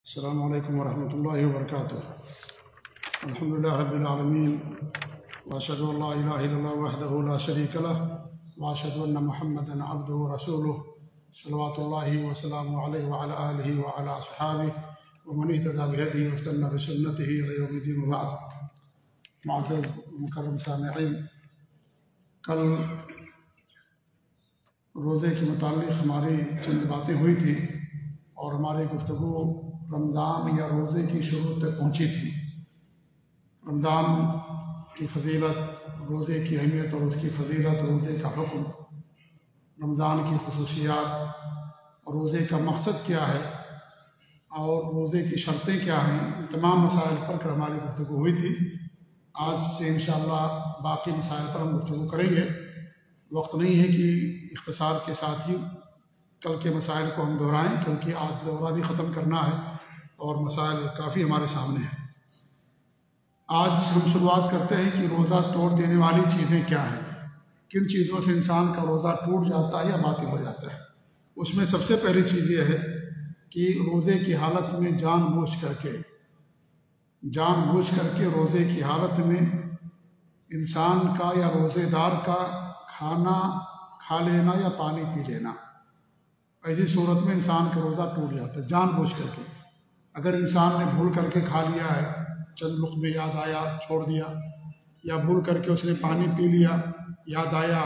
السلام علیکم ورحمۃ اللہ وبرکاتہ۔ الحمدللہ رب العالمین، واشہد ان لا الہ الا اللہ وحدہ لا شریک لہ، واشہد ان محمدا عبدہ ورسولہ، صلوات اللہ وسلامہ علیہ وعلی آلہ وعلی اصحابہ ومن اہتدی بہدیہ واستنى بسنتہ الی یوم الدین، وبعد۔ معزز مکرم سامعین، کل روزے کے متعلق ہماری چند باتیں ہوئی تھیں اور ہماری گفتگو رمضان یا روزے کی شروع تک پہنچی تھی۔ رمضان کی فضیلت، روزے کی اہمیت اور اس کی فضیلت، روزے کا حکم، رمضان کی خصوصیات، روزے کا مقصد کیا ہے اور روزے کی شرطیں کیا ہیں، ان تمام مسائل پر کر ہماری گفتگو ہوئی تھی۔ آج سے انشاءاللہ باقی مسائل پر ہم گفتگو کریں گے۔ وقت نہیں ہے کہ اختصار کے ساتھ ہی کل کے مسائل کو ہم دہرائیں، کیونکہ آج دورہ بھی ختم کرنا ہے اور مسائل کافی ہمارے سامنے ہیں۔ آج ہم شروعات کرتے ہیں کہ روزہ توڑ دینے والی چیزیں کیا ہیں، کن چیزوں سے انسان کا روزہ ٹوٹ جاتا ہے یا باطل ہو جاتا ہے۔ اس میں سب سے پہلی چیز یہ ہے کہ روزے کی حالت میں جان بوجھ کر کے روزے کی حالت میں انسان کا یا روزے دار کا کھانا کھا لینا یا پانی پی لینا، ایسی صورت میں انسان کا روزہ ٹوٹ جاتا ہے جان بوجھ کر کے۔ اگر انسان نے بھول کر کے کھا لیا ہے، چند لقمے یاد آیا چھوڑ دیا، یا بھول کر کے اس نے پانی پی لیا، یاد آیا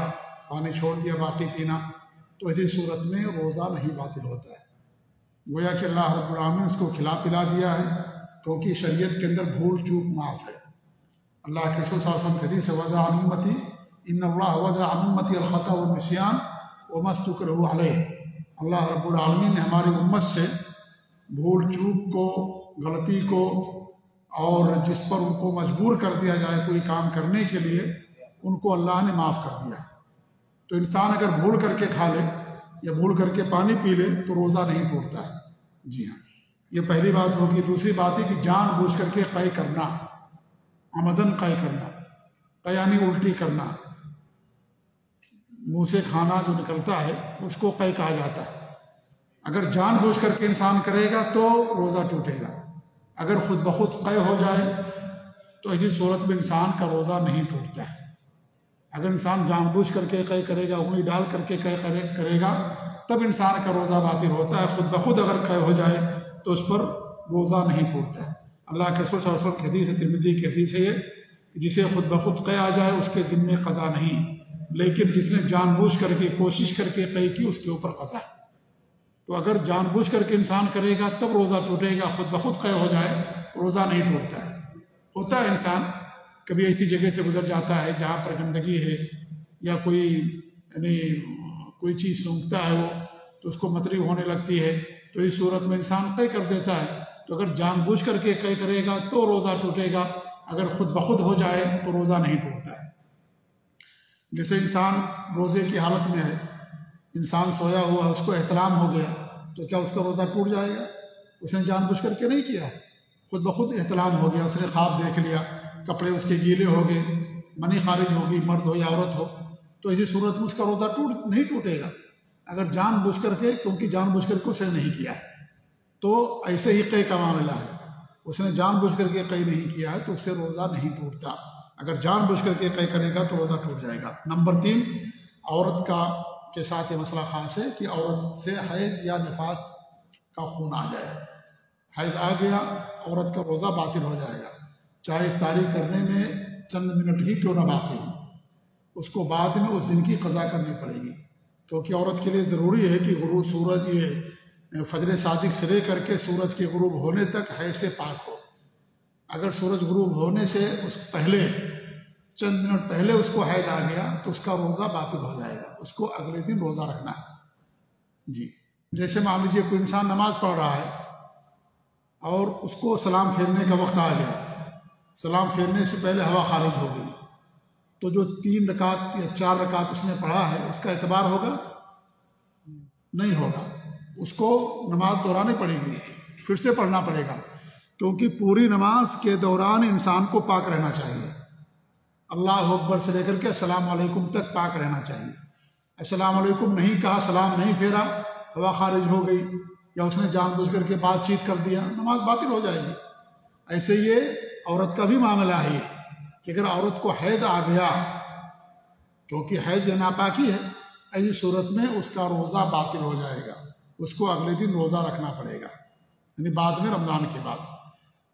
پانی چھوڑ دیا باقی پینا، تو ایسی صورت میں روزہ نہیں باطل ہوتا ہے، گویا کہ اللہ رب العالمین اس کو کھلا پلا دیا ہے، کیونکہ شریعت کے اندر بھول چوک معاف ہے۔ اللہ کے رسول صلی اللہ علیہ وسلم کی حدیث ہے، وضع عن امتی ان اللہ وضع عن امتی الخطأ والنسیان وما استکرہوا علیہ۔ اللہ رب العالمین نے ہماری امت سے بھول چوک کو، غلطی کو، اور جس پر ان کو مجبور کر دیا جائے کوئی کام کرنے کے لیے، ان کو اللہ نے معاف کر دیا۔ تو انسان اگر بھول کر کے کھا لے یا بھول کر کے پانی پی لے تو روزہ نہیں ٹوٹتا ہے۔ جی ہاں، یہ پہلی بات ہوگی۔ دوسری بات ہے کہ جان بوجھ کر کے قے کرنا، عمدن قے کرنا، قے یعنی الٹی کرنا، منہ سے کھانا جو نکلتا ہے اس کو قے کہا جاتا ہے۔ اگر جان بوجھ کر کے انسان کرے گا تو روزہ ٹوٹے گا، اگر خود بخود قے ہو جائے تو ایسی صورت میں انسان کا روزہ نہیں ٹوٹتا ہے۔ اگر انسان جان بوجھ کر کے قے کرے گا، انگلی ڈال کر کے قے کرے گا، تب انسان کا روزہ باطل ہوتا ہے۔ خود بخود اگر قے ہو جائے تو اس پر روزہ نہیں ٹوٹتا ہے۔ اللہ کے رسول صلی اللہ علیہ وسلم کی حدیث ہے، ترمذی کی حدیث ہے، کہ جسے خود بخود قے آ جائے اس کے ذمے قضا نہیں، لیکن جس نے جان بوجھ کر کے کوشش کر کے قے کی اس کے اوپر قضا ہے۔ تو اگر جان بوجھ کر کے انسان کرے گا تب روزہ ٹوٹے گا، خود بخود قے ہو جائے روزہ نہیں ٹوٹتا ہے۔ ہوتا ہے انسان کبھی ایسی جگہ سے گزر جاتا ہے جہاں پر گندگی ہے یا کوئی چیز سونگھتا ہے وہ، تو اس کو متری ہونے لگتی ہے، تو اس صورت میں انسان قے کر دیتا ہے۔ تو اگر جان بوجھ کر کے قے کرے گا تو روزہ ٹوٹے گا، اگر خود بخود ہو جائے تو روزہ نہیں ٹوٹتا ہے۔ جیسے انسان روزے کی حالت میں ہے، انسان سویا ہوا ہے، اس کو احتلام ہو گیا، تو کیا اس کا روزہ ٹوٹ جائے گا؟ اس نے جان بوجھ کر کے نہیں کیا، خود بخود احتلام ہو گیا، اس نے خواب دیکھ لیا، کپڑے اس کے گیلے ہو گئے، منی خارج ہوگی، مرد ہو یا عورت ہو، تو اسی صورت میں اس کا روزہ نہیں ٹوٹے گا۔ اگر جان بوجھ کر کے، کیونکہ جان بوجھ کر کے اس نے نہیں کیا، تو ایسے ہی قے کا معاملہ ہے، اس نے جان بوجھ کر کے قے نہیں کیا ہے تو اس سے روزہ نہیں ٹوٹتا۔ اگر جان بوجھ کر کے قے کرے گا تو روزہ ٹوٹ جائے گا۔ نمبر 3، عورت کے ساتھ یہ مسئلہ خاص ہے کہ عورت سے حیض یا نفاس کا خون آ جائے، حیض آ گیا، عورت کا روزہ باطل ہو جائے گا، چاہے افطاری کرنے میں چند منٹ ہی کیوں نہ باقی ہو، اس کو بعد میں اس دن کی قضا کرنی پڑے گی، کیونکہ عورت کے لیے ضروری ہے کہ غروب سورج، یہ فجر صادق سے لے کر کے سورج کے غروب ہونے تک حیض سے پاک ہو۔ اگر سورج غروب ہونے سے اس پہلے چند منٹ پہلے اس کو حیض آ گیا تو اس کا روزہ باطل ہو جائے گا، اس کو اگلے دن روزہ رکھنا ہے۔ جی، جیسے مان لیجیے کوئی انسان نماز پڑھ رہا ہے اور اس کو سلام پھیرنے کا وقت آ گیا، سلام پھیرنے سے پہلے ہوا خارج ہو گئی، تو جو 3 رکعت یا 4 رکعت اس نے پڑھا ہے اس کا اعتبار ہوگا؟ نہیں ہوگا، اس کو نماز دہرانی پڑے گی، پھر سے پڑھنا پڑے گا، کیونکہ پوری نماز کے دوران انسان کو پاک رہنا چاہیے، اللہ اکبر سے لے کر کے السلام علیکم تک پاک رہنا چاہیے۔ السلام علیکم نہیں کہا، سلام نہیں پھیرا، ہوا خارج ہو گئی یا اس نے جان بوجھ کر کے بات چیت کر دیا، نماز باطل ہو جائے گی۔ ایسے یہ عورت کا بھی معاملہ ہے کہ اگر عورت کو حیض آ گیا، کیونکہ حیض ناپاکی ہے، ایسی صورت میں اس کا روزہ باطل ہو جائے گا، اس کو اگلے دن روزہ رکھنا پڑے گا، یعنی بعد میں رمضان کے بعد۔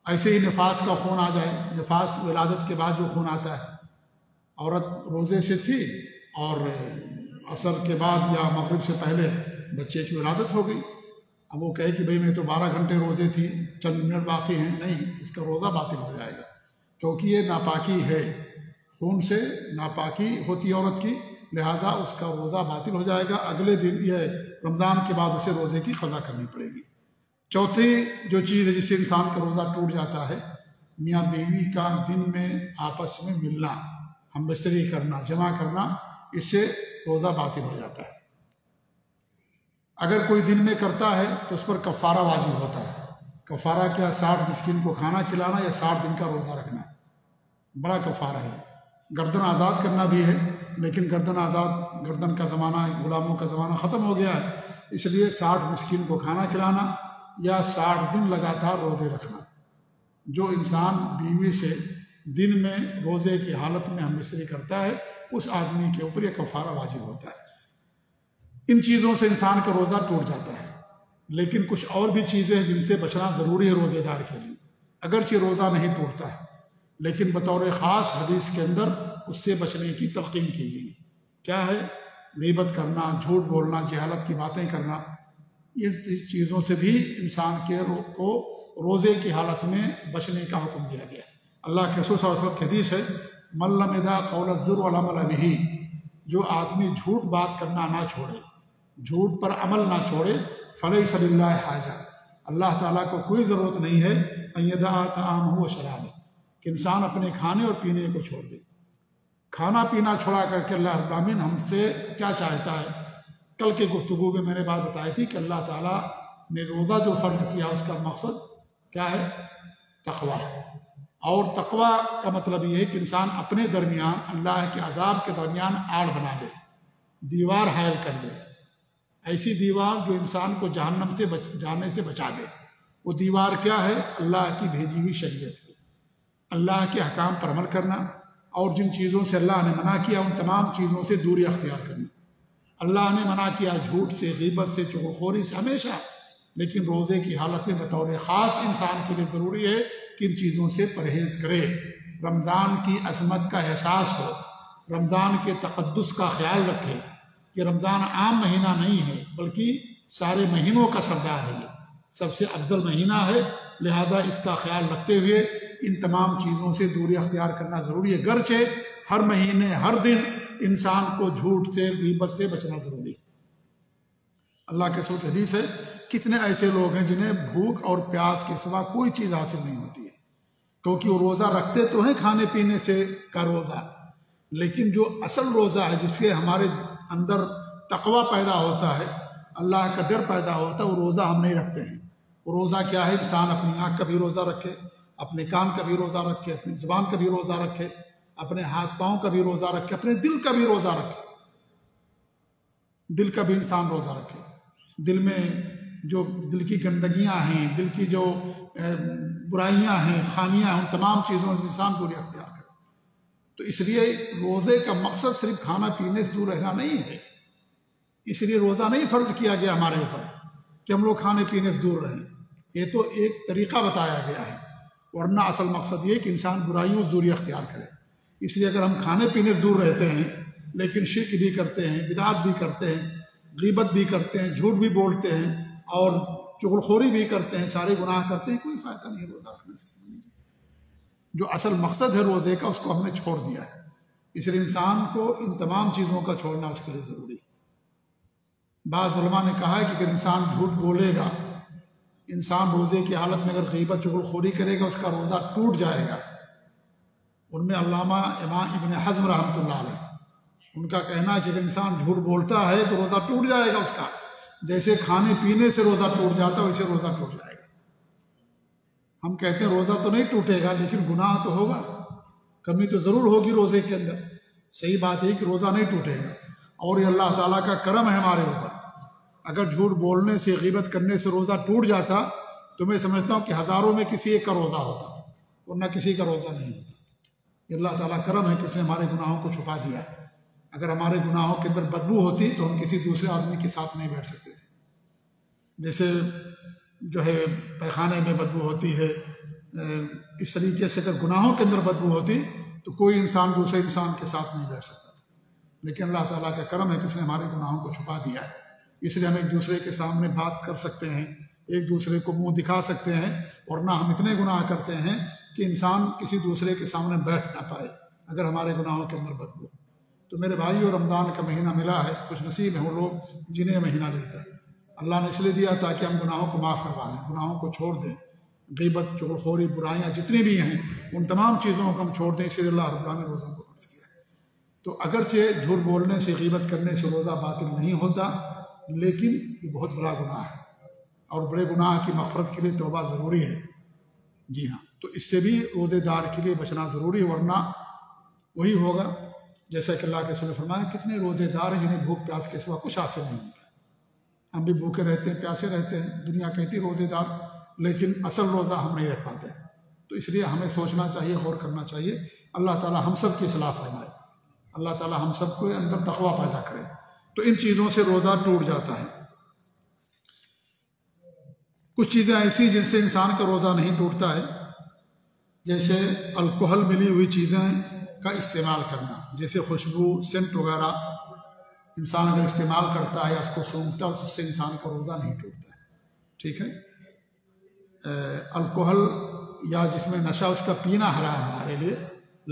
ایسے ہی نفاس کا خون آ جائے، نفاس ولادت کے بعد جو خون آتا ہے، عورت روزے سے تھی اور عصر کے بعد یا مغرب سے پہلے بچے کی ولادت ہو گئی، اب وہ کہے کہ بھئی میں تو 12 گھنٹے روزے تھی، چند منٹ باقی ہیں، نہیں، اس کا روزہ باطل ہو جائے گا، کیونکہ یہ ناپاکی ہے، خون سے ناپاکی ہوتی ہے عورت کی، لہذا اس کا روزہ باطل ہو جائے گا، اگلے دن یہ رمضان کے بعد اسے روزے کی قضا کرنی پڑے گی۔ چوتھی جو چیز ہے جس سے انسان کا روزہ ٹوٹ جاتا ہے، میاں بیوی کا دن میں آپس میں ملنا، ہم بستری کرنا، جمع کرنا، اس سے روزہ باطل ہو جاتا ہے۔ اگر کوئی دن میں کرتا ہے تو اس پر کفارہ واجب ہوتا ہے۔ کفارہ کیا؟ 60 مسکین کو کھانا کھلانا یا 60 دن کا روزہ رکھنا، بڑا کفارہ ہے۔ گردن آزاد کرنا بھی ہے، لیکن گردن کا زمانہ، غلاموں کا زمانہ ختم ہو گیا ہے، اس لیے 60 مسکین کو کھانا کھلانا یا 60 دن لگاتار روزے رکھنا۔ جو انسان بیوی سے دن میں روزے کی حالت میں ہم بستری کرتا ہے، اس آدمی کے اوپر یہ کفارہ واجب ہوتا ہے۔ ان چیزوں سے انسان کا روزہ ٹوٹ جاتا ہے، لیکن کچھ اور بھی چیزیں ہیں جن سے بچنا ضروری ہے روزے دار کے لیے۔ اگرچہ روزہ نہیں ٹوٹتا ہے، لیکن بطور خاص حدیث کے اندر اس سے بچنے کی تلقین کی گئی۔ کیا ہے؟ غیبت کرنا، جھوٹ بولنا، جہالت کی باتیں کرنا، ان چیزوں سے بھی انسان کو روزے کی حالت میں بچنے کا حکم دیا گیا۔ اللہ کے رسول صلی اللہ علیہ وسلم کی حدیث ہے، من لم یدع قول الزور والعمل به، جو آدمی جھوٹ بات کرنا نہ چھوڑے، جھوٹ پر عمل نہ چھوڑے، فلیس للہ حاجہ، اللہ تعالیٰ کو کوئی ضرورت نہیں ہے ان یدع طعامہ وشرابہ، کہ انسان اپنے کھانے اور پینے کو چھوڑ دے۔ کھانا پینا چھوڑا کر کے اللہ رب العالمین ہم سے کیا چاہتا ہے؟ کل کے گفتگو میں نے بات بتائی تھی کہ اللہ تعالیٰ نے روزہ جو فرض کیا اس کا مقصد کیا ہے؟ تقویٰ۔ اور تقویٰ کا مطلب یہ ہے کہ انسان اپنے درمیان اللہ کے عذاب کے درمیان آڑ بنا دے، دیوار حائل کر دے، ایسی دیوار جو انسان کو جہنم سے جانے سے بچا دے۔ وہ دیوار کیا ہے؟ اللہ کی بھیجی ہوئی شریعت ہے، اللہ کے احکام پر عمل کرنا، اور جن چیزوں سے اللہ نے منع کیا ان تمام چیزوں سے دوری اختیار کرنا۔ اللہ نے منع کیا جھوٹ سے، غیبت سے، چغلخوری سے ہمیشہ، لیکن روزے کی حالت میں بطور خاص انسان کے لیے ضروری ہے کہ ان چیزوں سے پرہیز کرے، رمضان کی عظمت کا احساس ہو، رمضان کے تقدس کا خیال رکھے کہ رمضان عام مہینہ نہیں ہے بلکہ سارے مہینوں کا سردار ہے، یہ سب سے افضل مہینہ ہے، لہذا اس کا خیال رکھتے ہوئے ان تمام چیزوں سے دوری اختیار کرنا ضروری ہے۔ گرچہ ہر مہینے ہر دن انسان کو جھوٹ سے، غیبت سے بچنا ضروری ہے۔ اللہ کے رسول کی حدیث ہے، کتنے ایسے لوگ ہیں جنہیں بھوک اور پیاس کے سوا کوئی چیز حاصل نہیں ہوتی ہے، کیونکہ وہ روزہ رکھتے تو ہیں کھانے پینے سے کا روزہ، لیکن جو اصل روزہ ہے جس سے ہمارے اندر تقویٰ پیدا ہوتا ہے، اللہ کا ڈر پیدا ہوتا ہے، وہ روزہ ہم نہیں رکھتے ہیں۔ وہ روزہ کیا ہے؟ انسان اپنی آنکھ کا بھی روزہ رکھے، اپنے کان کا بھی روزہ رکھے، اپنی زبان کا بھی روزہ رکھے، اپنے ہاتھ پاؤں کا بھی روزہ رکھے، اپنے دل کا بھی روزہ رکھے، دل کا بھی انسان روزہ رکھے۔ دل میں جو دل کی گندگیاں ہیں، دل کی جو برائیاں ہیں، خامیاں ہیں، ان تمام چیزوں سے انسان دوری اختیار کرے۔ تو اس لیے روزے کا مقصد صرف کھانا پینے سے دور رہنا نہیں ہے، اس لیے روزہ نہیں فرض کیا گیا ہمارے اوپر کہ ہم لوگ کھانے پینے سے دور رہیں، یہ تو ایک طریقہ بتایا گیا ہے، ورنہ اصل مقصد یہ کہ انسان برائیوں سے دوری اختیار کرے۔ اس لیے اگر ہم کھانے پینے سے دور رہتے ہیں لیکن شرک بھی کرتے ہیں، بدعات بھی کرتے ہیں، غیبت بھی کرتے ہیں، جھوٹ بھی بولتے ہیں اور چغلخوری بھی کرتے ہیں، سارے گناہ کرتے ہیں، کوئی فائدہ نہیں روزہ رکھنے سے۔ سمجھیے جو اصل مقصد ہے روزے کا اس کو ہم نے چھوڑ دیا ہے، اس لیے انسان کو ان تمام چیزوں کا چھوڑنا اس کے لیے ضروری ہے۔ بعض علماء نے کہا ہے کہ اگر انسان جھوٹ بولے گا، انسان روزے کی حالت میں اگر غیبت چغلخوری کرے گا، اس کا روزہ ٹوٹ جائے گا۔ ان میں علامہ امام ابن حزم رحمۃ اللہ علیہ، ان کا کہنا ہے کہ اگر انسان جھوٹ بولتا ہے تو روزہ ٹوٹ جائے گا اس کا، جیسے کھانے پینے سے روزہ ٹوٹ جاتا ہے ویسے روزہ ٹوٹ جائے گا۔ ہم کہتے ہیں روزہ تو نہیں ٹوٹے گا لیکن گناہ تو ہوگا، کمی تو ضرور ہوگی روزے کے اندر۔ صحیح بات ہے کہ روزہ نہیں ٹوٹے گا، اور یہ اللہ تعالیٰ کا کرم ہے ہمارے اوپر، اگر جھوٹ بولنے سے، غیبت کرنے سے روزہ ٹوٹ جاتا تو میں سمجھتا ہوں کہ ہزاروں میں کسی ایک کا روزہ ہوتا، ورنہ کسی کا روزہ نہیں ہوتا۔ یہ اللہ تعالیٰ کرم ہے کہ اس نے ہمارے گناہوں کو چھپا دیا ہے۔ اگر ہمارے گناہوں کے اندر بدبو ہوتی تو ہم کسی دوسرے آدمی کے ساتھ نہیں بیٹھ سکتے تھے۔ جیسے جو ہے پیخانے میں بدبو ہوتی ہے، اس طریقے سے اگر گناہوں کے اندر بدبو ہوتی تو کوئی انسان دوسرے انسان کے ساتھ نہیں بیٹھ سکتا تھا۔ لیکن اللہ تعالیٰ کا کرم ہے کہ اس نے ہمارے گناہوں کو چھپا دیا ہے، اس لیے ہم ایک دوسرے کے سامنے بات کر سکتے ہیں، ایک دوسرے کو منہ دکھا سکتے ہیں، ورنہ ہم اتنے گناہ کرتے ہیں کہ انسان کسی دوسرے کے سامنے بیٹھ نہ پائے اگر ہمارے گناہوں کے اندر بدبو۔ تو میرے بھائیو، رمضان کا مہینہ ملا ہے، خوش نصیب ہیں وہ لوگ جنہیں مہینہ ملتا ہے۔ اللہ نے اس لیے دیا تاکہ ہم گناہوں کو معاف کروا دیں، گناہوں کو چھوڑ دیں، غیبت، چغلخوری، برائیاں جتنی بھی ہیں ان تمام چیزوں کو ہم چھوڑ دیں، اس لیے اللہ رب العالمین نے روزوں کو فرض کیا ہے۔ تو اگرچہ جھوٹ بولنے سے، غیبت کرنے سے روزہ باطل نہیں ہوتا، لیکن یہ بہت بڑا گناہ ہے، اور بڑے گناہ کی مغفرت کے لیے توبہ ضروری ہے۔ جی ہاں، تو اس سے بھی روزے دار کے لیے بچنا ضروری ہے، ورنہ وہی ہوگا جیسا کہ اللہ کے رسول نے فرمایا، کتنے روزے دار ہیں جنہیں بھوک پیاس کے سوا کچھ حاصل نہیں ہوتا۔ ہم بھی بھوکے رہتے ہیں، پیاسے رہتے ہیں، دنیا کہتی روزے دار، لیکن اصل روزہ ہم نہیں رکھ پاتے۔ تو اس لیے ہمیں سوچنا چاہیے، غور کرنا چاہیے۔ اللہ تعالیٰ ہم سب کی اصلاح فرمائے، اللہ تعالیٰ ہم سب کو اندر تقویٰ پیدا کرے۔ تو ان چیزوں سے روزہ ٹوٹ جاتا ہے۔ کچھ چیزیں ایسی جن سے انسان کا روزہ نہیں ٹوٹتا ہے، جیسے الکحل ملی ہوئی چیزیں کا استعمال کرنا، جیسے خوشبو، سینٹ وغیرہ انسان اگر استعمال کرتا ہے یا اس کو سونگھتا ہے، اس سے انسان کا روزہ نہیں ٹوٹتا ہے۔ ٹھیک ہے، الکحل یا جس میں نشہ، اس کا پینا حرام ہے ہمارے لیے،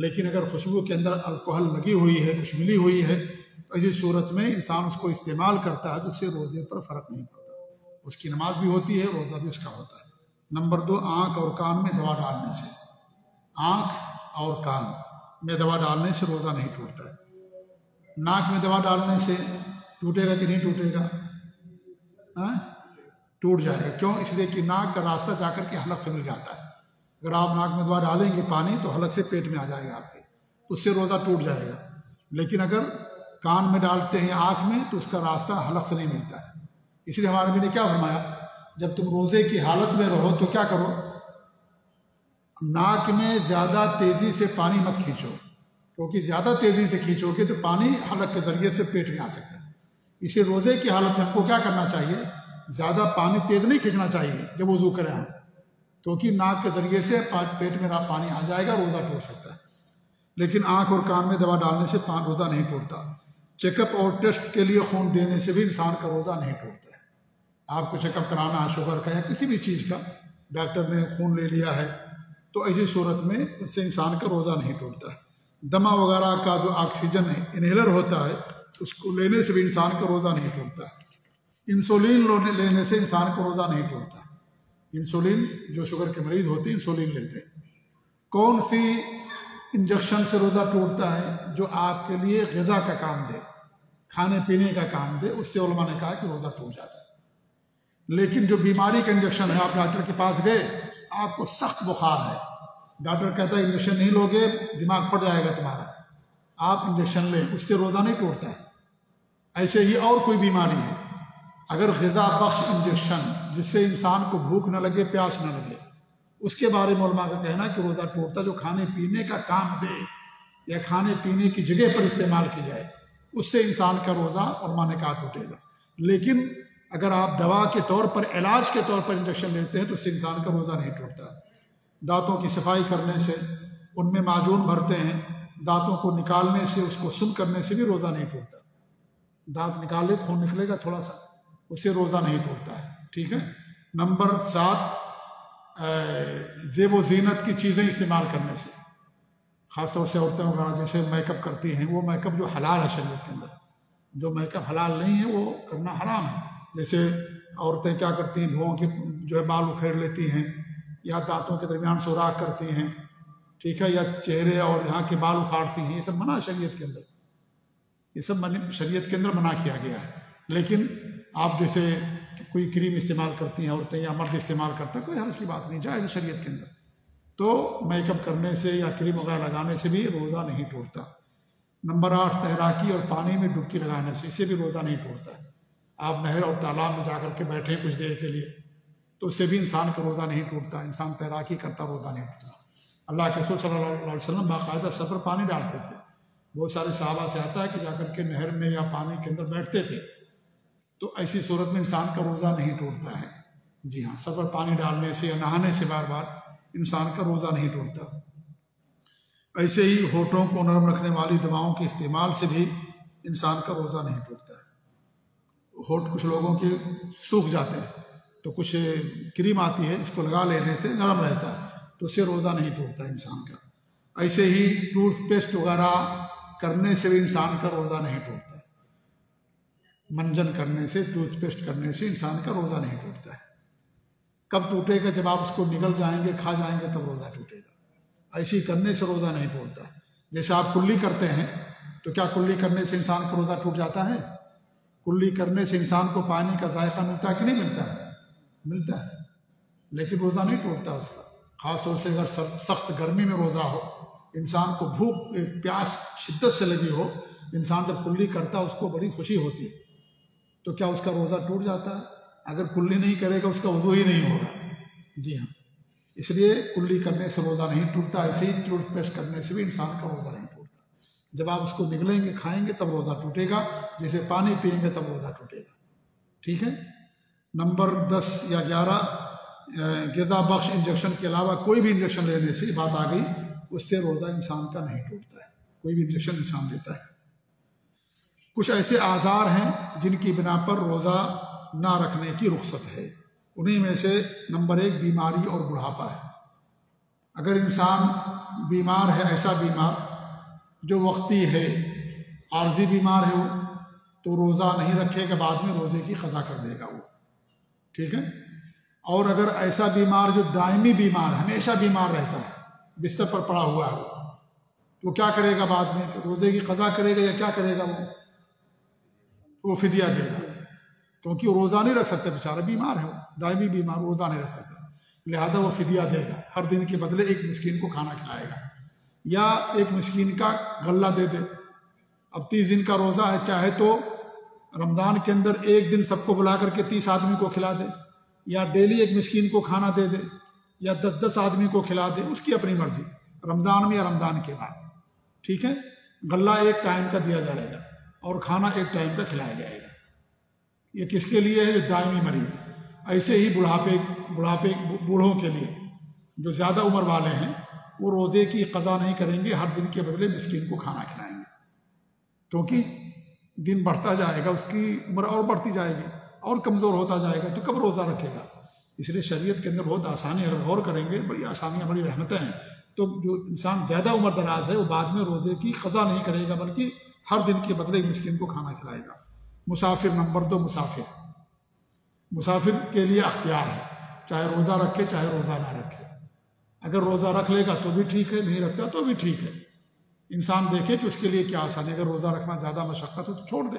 لیکن اگر خوشبو کے اندر الکحل لگی ہوئی ہے، کچھ ملی ہوئی ہے، ایسی صورت میں انسان اس کو استعمال کرتا ہے تو اس سے روزے پر فرق نہیں پڑتا، اس کی نماز بھی ہوتی ہے، روزہ بھی اس کا ہوتا ہے۔ نمبر 2، آنکھ اور کان میں دوا ڈالنے سے، آنکھ اور کان میں دوا ڈالنے سے روزہ نہیں ٹوٹتا ہے۔ ناک میں دوا ڈالنے سے ٹوٹے گا کہ نہیں ٹوٹے گا؟ ٹوٹ جائے گا۔ کیوں؟ اس لیے کہ ناک کا راستہ جا کر کے حلق سے مل جاتا ہے۔ اگر آپ ناک میں دوا ڈالیں گے پانی تو حلق سے پیٹ میں آ جائے گا آپ کے، اس سے روزہ ٹوٹ جائے گا۔ لیکن اگر کان میں ڈالتے ہیں، آنکھ میں، تو اس کا راستہ حلق سے نہیں ملتا ہے۔ اس لیے ہمارے نبی نے کیا فرمایا، جب تم روزے کی حالت میں رہو تو کیا کرو، ناک میں زیادہ تیزی سے پانی مت کھینچو، کیونکہ زیادہ تیزی سے کھینچو گے تو پانی حلق کے ذریعے سے پیٹ میں آ سکتا ہے۔ اس لیے روزے کی حالت میں ہم کو کیا کرنا چاہیے، زیادہ پانی تیز نہیں کھینچنا چاہیے جب وضو کریں ہم، کیونکہ ناک کے ذریعے سے پیٹ میں پانی آ جائے گا، روزہ ٹوٹ سکتا ہے۔ لیکن آنکھ اور کان میں دوا ڈالنے سے روزہ نہیں ٹوٹتا۔ چیک اپ اور ٹیسٹ کے لیے خون دینے سے بھی انسان کا روزہ نہیں ٹوٹتا ہے۔ آپ کو چیک اپ کرانا ہے شوگر کا یا کسی بھی چیز کا، ڈاکٹر نے خون لے لیا ہے، تو ایسی صورت میں اس سے انسان کا روزہ نہیں ٹوٹتا ہے۔ دما وغیرہ کا جو آکسیجن انہیلر ہوتا ہے، اس کو لینے سے بھی انسان کا روزہ نہیں ٹوٹتا ہے۔ انسولین لینے سے انسان کا روزہ نہیں ٹوٹتا۔ انسولین جو شوگر کے مریض ہوتے ہیں انسولین لیتے ہیں۔ کون سی انجیکشن سے روزہ ٹوٹتا ہے؟ جو آپ کے لیے غذا کا کام دے، کھانے پینے کا کام دے، اس سے علماء نے کہا کہ روزہ ٹوٹ جاتا ہے۔ لیکن جو بیماری کا انجیکشن ہے، آپ ڈاکٹر کے پاس گئے، آپ کو سخت بخار ہے، ڈاکٹر کہتا ہے انجیکشن نہیں لوگے دماغ پھٹ جائے گا تمہارا، آپ انجیکشن لیں، اس سے روزہ نہیں ٹوٹتا ہے۔ ایسے ہی اور کوئی بیماری ہے، اگر غذا بخش انجیکشن جس سے انسان کو بھوک نہ لگے، پیاس نہ لگے، اس کے بارے میں علماء کا کہنا ہے کہ روزہ ٹوٹتا۔ جو کھانے پینے کا کام دے یا کھانے پینے کی جگہ پر استعمال کی جائے، اس سے انسان کا روزہ علماء نے کہا ٹوٹے گا۔ لیکن اگر آپ دوا کے طور پر، علاج کے طور پر انجیکشن لیتے ہیں تو اس سے انسان کا روزہ نہیں ٹوٹتا۔ دانتوں کی صفائی کرنے سے، ان میں معجون بھرتے ہیں، دانتوں کو نکالنے سے، اس کو سن کرنے سے بھی روزہ نہیں ٹوٹتا۔ دانت نکالے، خون نکلے گا تھوڑا سا، اس سے روزہ نہیں ٹوٹتا ہے۔ ٹھیک ہے۔ نمبر 7، زیب و زینت کی چیزیں استعمال کرنے سے، خاص طور سے عورتیں وغیرہ جیسے میک اپ کرتی ہیں، وہ میک اپ جو حلال ہے شریعت کے اندر، جو میک اپ حلال نہیں ہے وہ کرنا حرام ہے۔ جیسے عورتیں کیا کرتی ہیں، بھوؤں کے جو ہے بال اکھیڑ لیتی ہیں، یا دانتوں کے درمیان سوراخ کرتی ہیں، ٹھیک ہے، یا چہرے اور یہاں کے بال اکھاڑتی ہیں، یہ سب منع ہے شریعت کے اندر، یہ سب شریعت کے اندر منع کیا گیا ہے۔ لیکن آپ جیسے کوئی کریم استعمال کرتی ہیں عورتیں یا مرد استعمال کرتا ہے، کوئی حرج کی بات نہیں، جائز شریعت کے اندر۔ تو میک اپ کرنے سے یا کریم وغیرہ لگانے سے بھی روزہ نہیں ٹوٹتا۔ نمبر 8، تیراکی اور پانی میں ڈبکی لگانے سے، اس سے بھی روزہ نہیں ٹوٹتا ہے۔ آپ نہر اور تالاب میں جا کر کے بیٹھیں کچھ دیر کے لیے تو اس سے بھی انسان کا روزہ نہیں ٹوٹتا، انسان تیراکی کرتا روزہ نہیں ٹوٹتا۔ اللہ کے رسول صلی اللہ علیہ وسلم باقاعدہ سر پر پانی ڈالتے تھے، بہت سارے صحابہ سے آتا ہے کہ جا کر کے نہر میں یا پانی کے اندر بیٹھتے تھے، تو ایسی صورت میں انسان کا روزہ نہیں ٹوٹتا ہے۔ جی ہاں، سر پر پانی ڈالنے سے یا نہانے سے بار بار انسان کا روزہ نہیں ٹوٹتا۔ ایسے ہی ہونٹوں کو نرم رکھنے والی دواؤں کے استعمال سے بھی انسان کا روزہ نہیں ٹوٹتا ہے۔ ہونٹ کچھ لوگوں کے سوکھ جاتے ہیں تو کچھ کریم آتی ہے، اس کو لگا لینے سے نرم رہتا ہے تو اس سے روزہ نہیں ٹوٹتا انسان کا۔ ایسے ہی ٹوتھ پیسٹ وغیرہ کرنے سے بھی انسان کا روزہ نہیں ٹوٹتا ہے۔ منجن کرنے سے، ٹوتھ پیسٹ کرنے سے انسان کا روزہ نہیں ٹوٹتا ہے۔ کب ٹوٹے گا؟ جب آپ اس کو نگل جائیں گے، کھا جائیں گے، تب روزہ ٹوٹے گا۔ ایسی کرنے سے روزہ نہیں ٹوٹتا۔ جیسے آپ کلی کرتے ہیں تو کیا کلی کرنے سے انسان کا روزہ ٹوٹ جاتا ہے؟ کلی کرنے سے انسان کو پانی کا ذائقہ ملتا ہے کہ نہیں ملتا ہے؟ ملتا ہے، لیکن روزہ نہیں ٹوٹتا اس کا۔ خاص طور سے اگر سخت گرمی میں روزہ ہو، انسان کو بھوک پیاس شدت سے لگی ہو، انسان جب کلی کرتا ہے اس کو بڑی خوشی ہوتی ہے، تو کیا اس کا روزہ ٹوٹ جاتا ہے؟ اگر کلی نہیں کرے گا اس کا وضو ہی نہیں ہوگا۔ جی ہاں، اس لیے کلی کرنے سے روزہ نہیں ٹوٹتا۔ ایسے ہی ٹوتھ پیسٹ کرنے سے بھی انسان کا روزہ نہیں ٹوٹتا۔ جب آپ اس کو نگلیں گے، کھائیں گے، تب روزہ ٹوٹے گا۔ جیسے پانی پئیں گے تب روزہ ٹوٹے گا۔ ٹھیک ہے۔ نمبر 10 یا 11، غذا بخش انجیکشن کے علاوہ کوئی بھی انجیکشن لینے سے، بات آ گئی، اس سے روزہ انسان کا نہیں ٹوٹتا ہے۔ کوئی بھی انجیکشن انسان لیتا ہے۔ کچھ ایسے آزار ہیں جن کی بنا پر روزہ نہ رکھنے کی رخصت ہے۔ انہی میں سے نمبر 1 بیماری اور بڑھاپا ہے۔ اگر انسان بیمار ہے، ایسا بیمار جو وقتی ہے، عارضی بیمار ہے وہ، تو روزہ نہیں رکھے گا، بعد میں روزے کی قضا کر دے گا وہ۔ ٹھیک ہے۔ اور اگر ایسا بیمار جو دائمی بیمار، ہمیشہ بیمار رہتا ہے، بستر پر پڑا ہوا ہے تو کیا کرے گا؟ بعد میں روزے کی قضا کرے گا یا کیا کرے گا؟ وہ فدیہ دے گا، کیونکہ وہ روزہ نہیں رکھ سکتا، بیچارہ بیمار ہے، وہ دائمی بیمار، روزہ نہیں رکھ سکتا، لہذا وہ فدیہ دے گا۔ ہر دن کے بدلے ایک مسکین کو کھانا کھلائے گا، یا ایک مسکین کا غلہ دے دے۔ اب 30 دن کا روزہ ہے، چاہے تو رمضان کے اندر ایک دن سب کو بلا کر کے 30 آدمی کو کھلا دے، یا ڈیلی ایک مسکین کو کھانا دے دے، یا 10 آدمی کو کھلا دے، اس کی اپنی مرضی، رمضان میں یا رمضان کے بعد۔ ٹھیک ہے۔ غلہ ایک ٹائم کا دیا جائے گا اور کھانا ایک ٹائم کا کھلایا جائے گا۔ یہ کس کے لیے ہے؟ جو دائمی مریض۔ ایسے ہی بڑھاپے بوڑھوں کے لیے، جو زیادہ عمر والے ہیں، وہ روزے کی قضا نہیں کریں گے، ہر دن کے بدلے مسکین کو کھانا کھلائیں گے، کیونکہ دن بڑھتا جائے گا، اس کی عمر اور بڑھتی جائے گی اور کمزور ہوتا جائے گا، تو کب روزہ رکھے گا؟ اس لیے شریعت کے اندر بہت آسانی، اگر غور کریں گے، بڑی آسانیاں، بڑی رحمتیں ہیں۔ تو جو انسان زیادہ عمر دراز ہے وہ بعد میں روزے کی قضا نہیں کرے گا، بلکہ ہر دن کے بدلے مسکین کو کھانا کھلائے گا۔ مسافر، نمبر 2 مسافر کے لیے اختیار ہے، چاہے روزہ رکھے چاہے روزہ نہ رکھے۔ اگر روزہ رکھ لے گا تو بھی ٹھیک ہے، نہیں رکھتا تو بھی ٹھیک ہے۔ انسان دیکھے کہ اس کے لیے کیا آسان ہے۔ اگر روزہ رکھنا زیادہ مشقت ہے تو چھوڑ دے،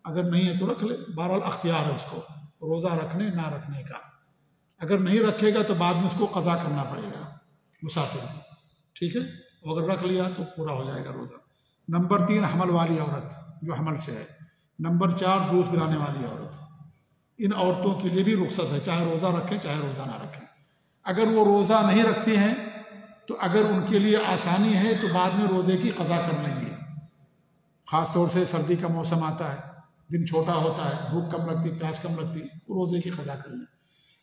اگر نہیں ہے تو رکھ لے۔ بہرحال اختیار ہے اس کو روزہ رکھنے نہ رکھنے کا۔ اگر نہیں رکھے گا تو بعد میں اس کو قضا کرنا پڑے گا مسافر کو۔ ٹھیک ہے۔ اگر رکھ لیا تو پورا ہو جائے گا روزہ۔ نمبر 3 حمل والی عورت، جو حمل سے ہے۔ نمبر 4 دودھ پلانے والی عورت۔ ان عورتوں کے لیے بھی رخصت ہے، چاہے روزہ رکھیں چاہے روزہ نہ رکھیں۔ اگر وہ روزہ نہیں رکھتی ہیں تو اگر ان کے لیے آسانی ہے تو بعد میں روزے کی قضا کر لیں گے۔ خاص طور سے سردی کا موسم آتا ہے، دن چھوٹا ہوتا ہے، بھوک کم لگتی، پیاس کم لگتی، روزے کی قضا کر لیں۔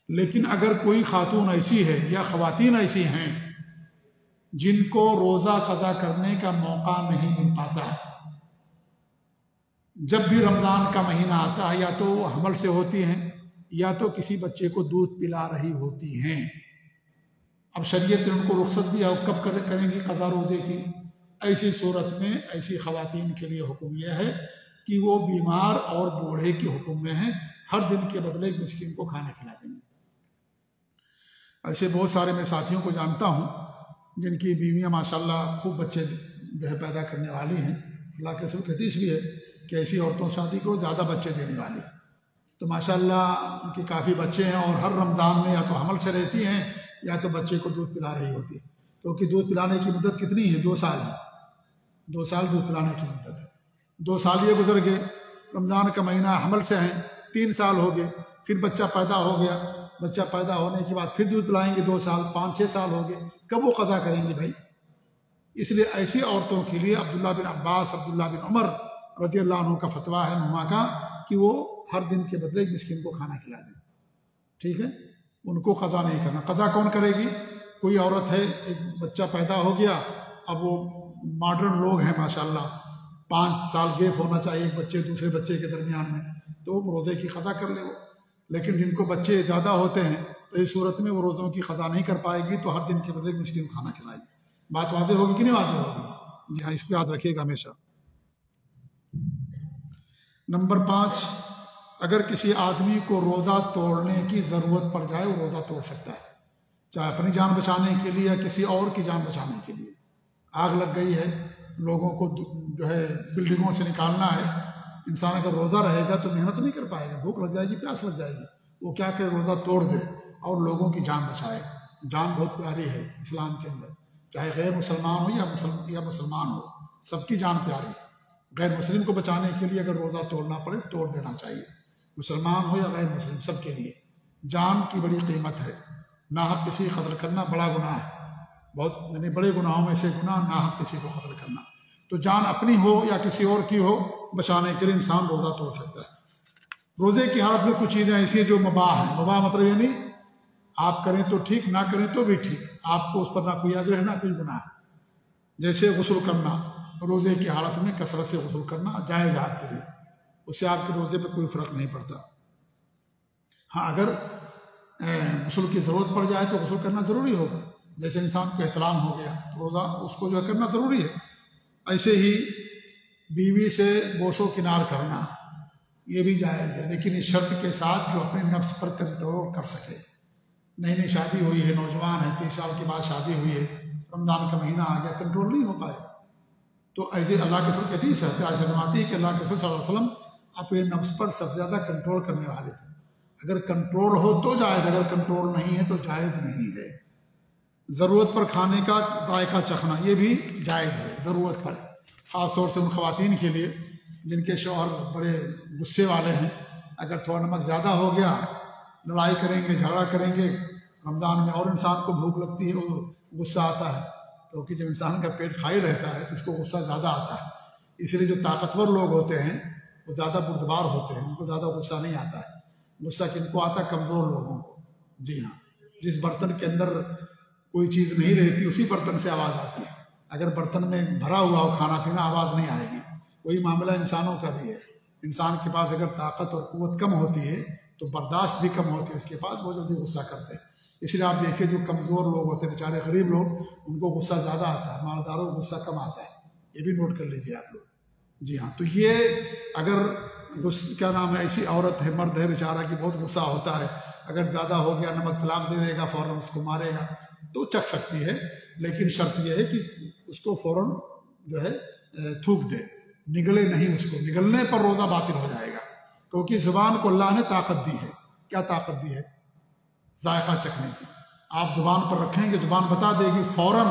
لیکن اگر کوئی خاتون ایسی ہے یا خواتین ایسی ہیں جن کو روزہ قضا کرنے کا موقع نہیں مل پاتا، جب بھی رمضان کا مہینہ آتا ہے یا تو وہ حمل سے ہوتی ہیں یا تو کسی بچے کو دودھ پلا رہی ہوتی ہیں، اب شریعت نے ان کو رخصت دیا، کب کریں گی قضا روزے کی؟ ایسی صورت میں ایسی خواتین کے لیے حکم یہ ہے کہ وہ بیمار اور بوڑھے کے حکم میں ہیں، ہر دن کے بدلے ایک مسکین کو کھانا کھلا دیں گے۔ ایسے بہت سارے میں ساتھیوں کو جانتا ہوں جن کی بیویاں ماشاءاللہ خوب بچے جو ہے پیدا کرنے والی ہیں۔ اللہ کے رسول کی حدیث بھی ہے کہ ایسی عورتوں شادی کو زیادہ بچے دینے والی، تو ماشاءاللہ ان کے کافی بچے ہیں، اور ہر رمضان میں یا تو حمل سے رہتی ہیں یا تو بچے کو دودھ پلا رہی ہوتی ہے، کیونکہ دودھ پلانے کی مدت کتنی ہے؟ 2 سال ہے۔ 2 سال دودھ پلانے کی مدت ہے۔ 2 سال یہ گزر گئے، رمضان کا مہینہ، حمل سے ہیں، 3 سال ہو گئے، پھر بچہ پیدا ہو گیا، بچہ پیدا ہونے کے بعد پھر دودھ پلائیں گے 2 سال، 5-6 سال ہو گئے، کب وہ قضا کریں گے بھائی؟ اس لیے ایسی عورتوں کے لیے عبداللہ بن عباس، عبداللہ بن عمر رضی اللہ عنہ کا فتویٰ ہے نما کا کہ وہ ہر دن کے بدلے ایک مسکین کو کھانا کھلا دیں، ٹھیک ہے؟ ان کو قضا نہیں کرنا۔ قضا کون کرے گی؟ کوئی عورت ہے، ایک بچہ پیدا ہو گیا، اب وہ ماڈرن لوگ ہیں ماشاءاللہ، 5 سال گیپ ہونا چاہیے ایک بچے دوسرے بچے کے درمیان میں، تو وہ روزے کی قضا کر لے وہ۔ لیکن جن کو بچے زیادہ ہوتے ہیں تو اس صورت میں وہ روزوں کی قضا نہیں کر پائے گی، تو ہر دن کے بدلے مسکین کھانا کھلائے گی۔ بات واضح ہوگی کہ نہیں واضح ہوگی؟ جی ہاں، اس کو یاد رکھیے گا ہمیشہ۔ نمبر 5، اگر کسی آدمی کو روزہ توڑنے کی ضرورت پڑ جائے وہ روزہ توڑ سکتا ہے، چاہے اپنی جان بچانے کے لیے یا کسی اور کی جان بچانے کے لیے۔ آگ لگ گئی ہے، لوگوں کو جو ہے بلڈنگوں سے نکالنا ہے، انسان اگر روزہ رہے گا تو محنت نہیں کر پائے گا، بھوک لگ جائے گی، پیاس لگ جائے گی، وہ کیا کہ روزہ توڑ دے اور لوگوں کی جان بچائے۔ جان بہت پیاری ہے اسلام کے اندر، چاہے غیر مسلمان ہو یا مسلمان ہو، سب کی جان پیاری۔ غیر مسلم کو بچانے کے لیے اگر روزہ توڑنا پڑے توڑ دینا چاہیے، مسلمان ہو یا غیر مسلم، سب کے لیے جان کی بڑی قیمت ہے۔ ناحق کسی قتل کرنا بڑا گناہ ہے، بہت یعنی بڑے گناہوں میں سے گناہ ناحق کسی کو قتل کرنا۔ تو جان اپنی ہو یا کسی اور کی ہو، بچانے کے لیے انسان روزہ توڑ سکتا ہے۔ روزے کی حالت میں کچھ چیزیں ایسی ہیں جو مباح ہیں۔ مباح مطلب یعنی آپ کریں تو ٹھیک، نہ کریں تو بھی ٹھیک، آپ کو اس پر نہ کوئی اجر ہے نہ کوئی گناہ ہے۔ جیسے غسل کرنا، روزے کی حالت میں کثرت سے غسل کرنا جائز ہے آپ کے لیے، اس سے آپ کے روزے پہ کوئی فرق نہیں پڑتا۔ ہاں اگر غسل کی ضرورت پڑ جائے تو غسل کرنا ضروری ہوگا، جیسے انسان کو احتلام ہو گیا تو روزہ اس کو جو ہے کرنا ضروری ہے۔ ایسے ہی بیوی سے بوس و کنار کرنا یہ بھی جائز ہے، لیکن اس شرط کے ساتھ جو اپنے نفس پر کنٹرول کر سکے۔ نئی نئی شادی ہوئی ہے، نوجوان ہے، 30 سال کے بعد شادی ہوئی ہے، رمضان کا مہینہ آ گیا، کنٹرول نہیں ہو پائے گا، تو ایسے اللہ کے رسول کی حدیث ہے، عائشہ فرماتی ہے کہ اللہ کے رسول صلی اللہ علیہ وسلم اپنے نفس پر سب سے زیادہ کنٹرول کرنے والے تھے۔ اگر کنٹرول ہو تو جائز، اگر کنٹرول نہیں ہے تو جائز نہیں ہے۔ ضرورت پر کھانے کا ذائقہ چکھنا یہ بھی جائز ہے، ضرورت پر، خاص طور سے ان خواتین کے لیے جن کے شوہر بڑے غصے والے ہیں، اگر تھوڑا نمک زیادہ ہو گیا لڑائی کریں گے، جھگڑا کریں گے۔ رمضان میں اور انسان کو بھوک لگتی ہے، وہ غصہ آتا ہے، کیونکہ جب انسان کا پیٹ کھائی رہتا ہے تو اس کو غصہ زیادہ آتا ہے۔ اس لیے جو طاقتور لوگ ہوتے ہیں وہ زیادہ بردبار ہوتے ہیں، ان کو زیادہ غصہ نہیں آتا ہے۔ غصہ کن کو آتا ہے؟ کمزور لوگوں کو۔ جی ہاں، جس برتن کے اندر کوئی چیز نہیں رہتی اسی برتن سے آواز آتی ہے۔ اگر برتن میں بھرا ہوا ہو کھانا پینا آواز نہیں آئے گی۔ وہی معاملہ انسانوں کا بھی ہے، انسان کے پاس اگر طاقت اور قوت کم ہوتی ہے تو برداشت بھی کم ہوتی ہے اس کے پاس، بہت جلدی غصہ کرتے ہیں۔ اس لیے آپ دیکھیں جو کمزور لوگ ہوتے ہیں، بیچارے غریب لوگ، ان کو غصہ زیادہ آتا ہے، مالداروں کو غصہ کم آتا ہے۔ یہ بھی نوٹ کر لیجیے آپ لوگ۔ جی ہاں، تو یہ اگر کیا نام ہے، ایسی عورت ہے، مرد ہے بیچارہ کہ بہت غصہ ہوتا ہے، اگر زیادہ ہو گیا نمک طلاق دے دے گا، فوراً اس کو مارے گا تو چکھ سکتی ہے، لیکن شرط یہ ہے کہ اس کو فوراً جو ہے تھوک دے، نگلے نہیں اس کو، نگلنے پر روزہ باطل ہو جائے گا، کیونکہ زبان کو اللہ نے طاقت دی ہے۔ کیا طاقت دی ہے؟ ذائقہ چکھنے کی۔ آپ زبان پر رکھیں گے، زبان بتا دے گی فوراً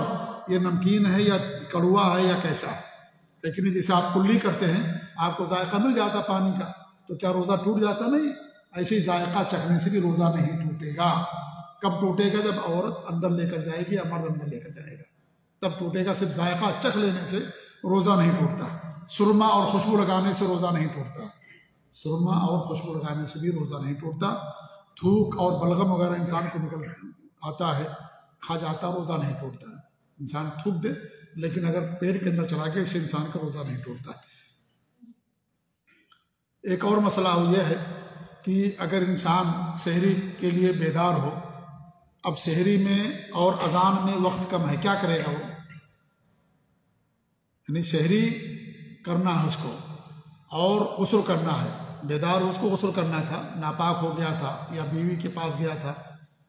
یہ نمکین ہے یا کڑوا ہے یا کیسا ہے۔ لیکن جیسے آپ کلی کرتے ہیں، آپ کو ذائقہ مل جاتا پانی کا، تو کیا روزہ ٹوٹ جاتا؟ نہیں۔ ایسے ہی ذائقہ چکھنے سے بھی روزہ نہیں ٹوٹے گا۔ کب ٹوٹے گا؟ جب عورت اندر لے کر جائے گی یا مرد اندر لے کر جائے گا، تب ٹوٹے گا۔ صرف ذائقہ چکھ لینے سے روزہ نہیں ٹوٹتا۔ سرما اور خوشبو لگانے سے روزہ نہیں ٹوٹتا، سرما اور خوشبو لگانے سے بھی روزہ نہیں ٹوٹتا۔ تھوک اور بلغم وغیرہ انسان کو نکل آتا ہے، کھا جاتا، روزہ نہیں ٹوٹتا ہے۔ انسان تھوک دے، لیکن اگر پیٹ کے اندر چلا گیا اس سے انسان کا روزہ نہیں ٹوٹتا۔ ایک اور مسئلہ یہ ہے کہ اگر انسان سحری کے لیے بیدار ہو، اب سحری میں اور اذان میں وقت کم ہے، کیا کرے گا وہ؟ یعنی سحری کرنا ہے اس کو اور غسل کرنا ہے، بیدار اس کو غسل کرنا تھا، ناپاک ہو گیا تھا یا بیوی کے پاس گیا تھا،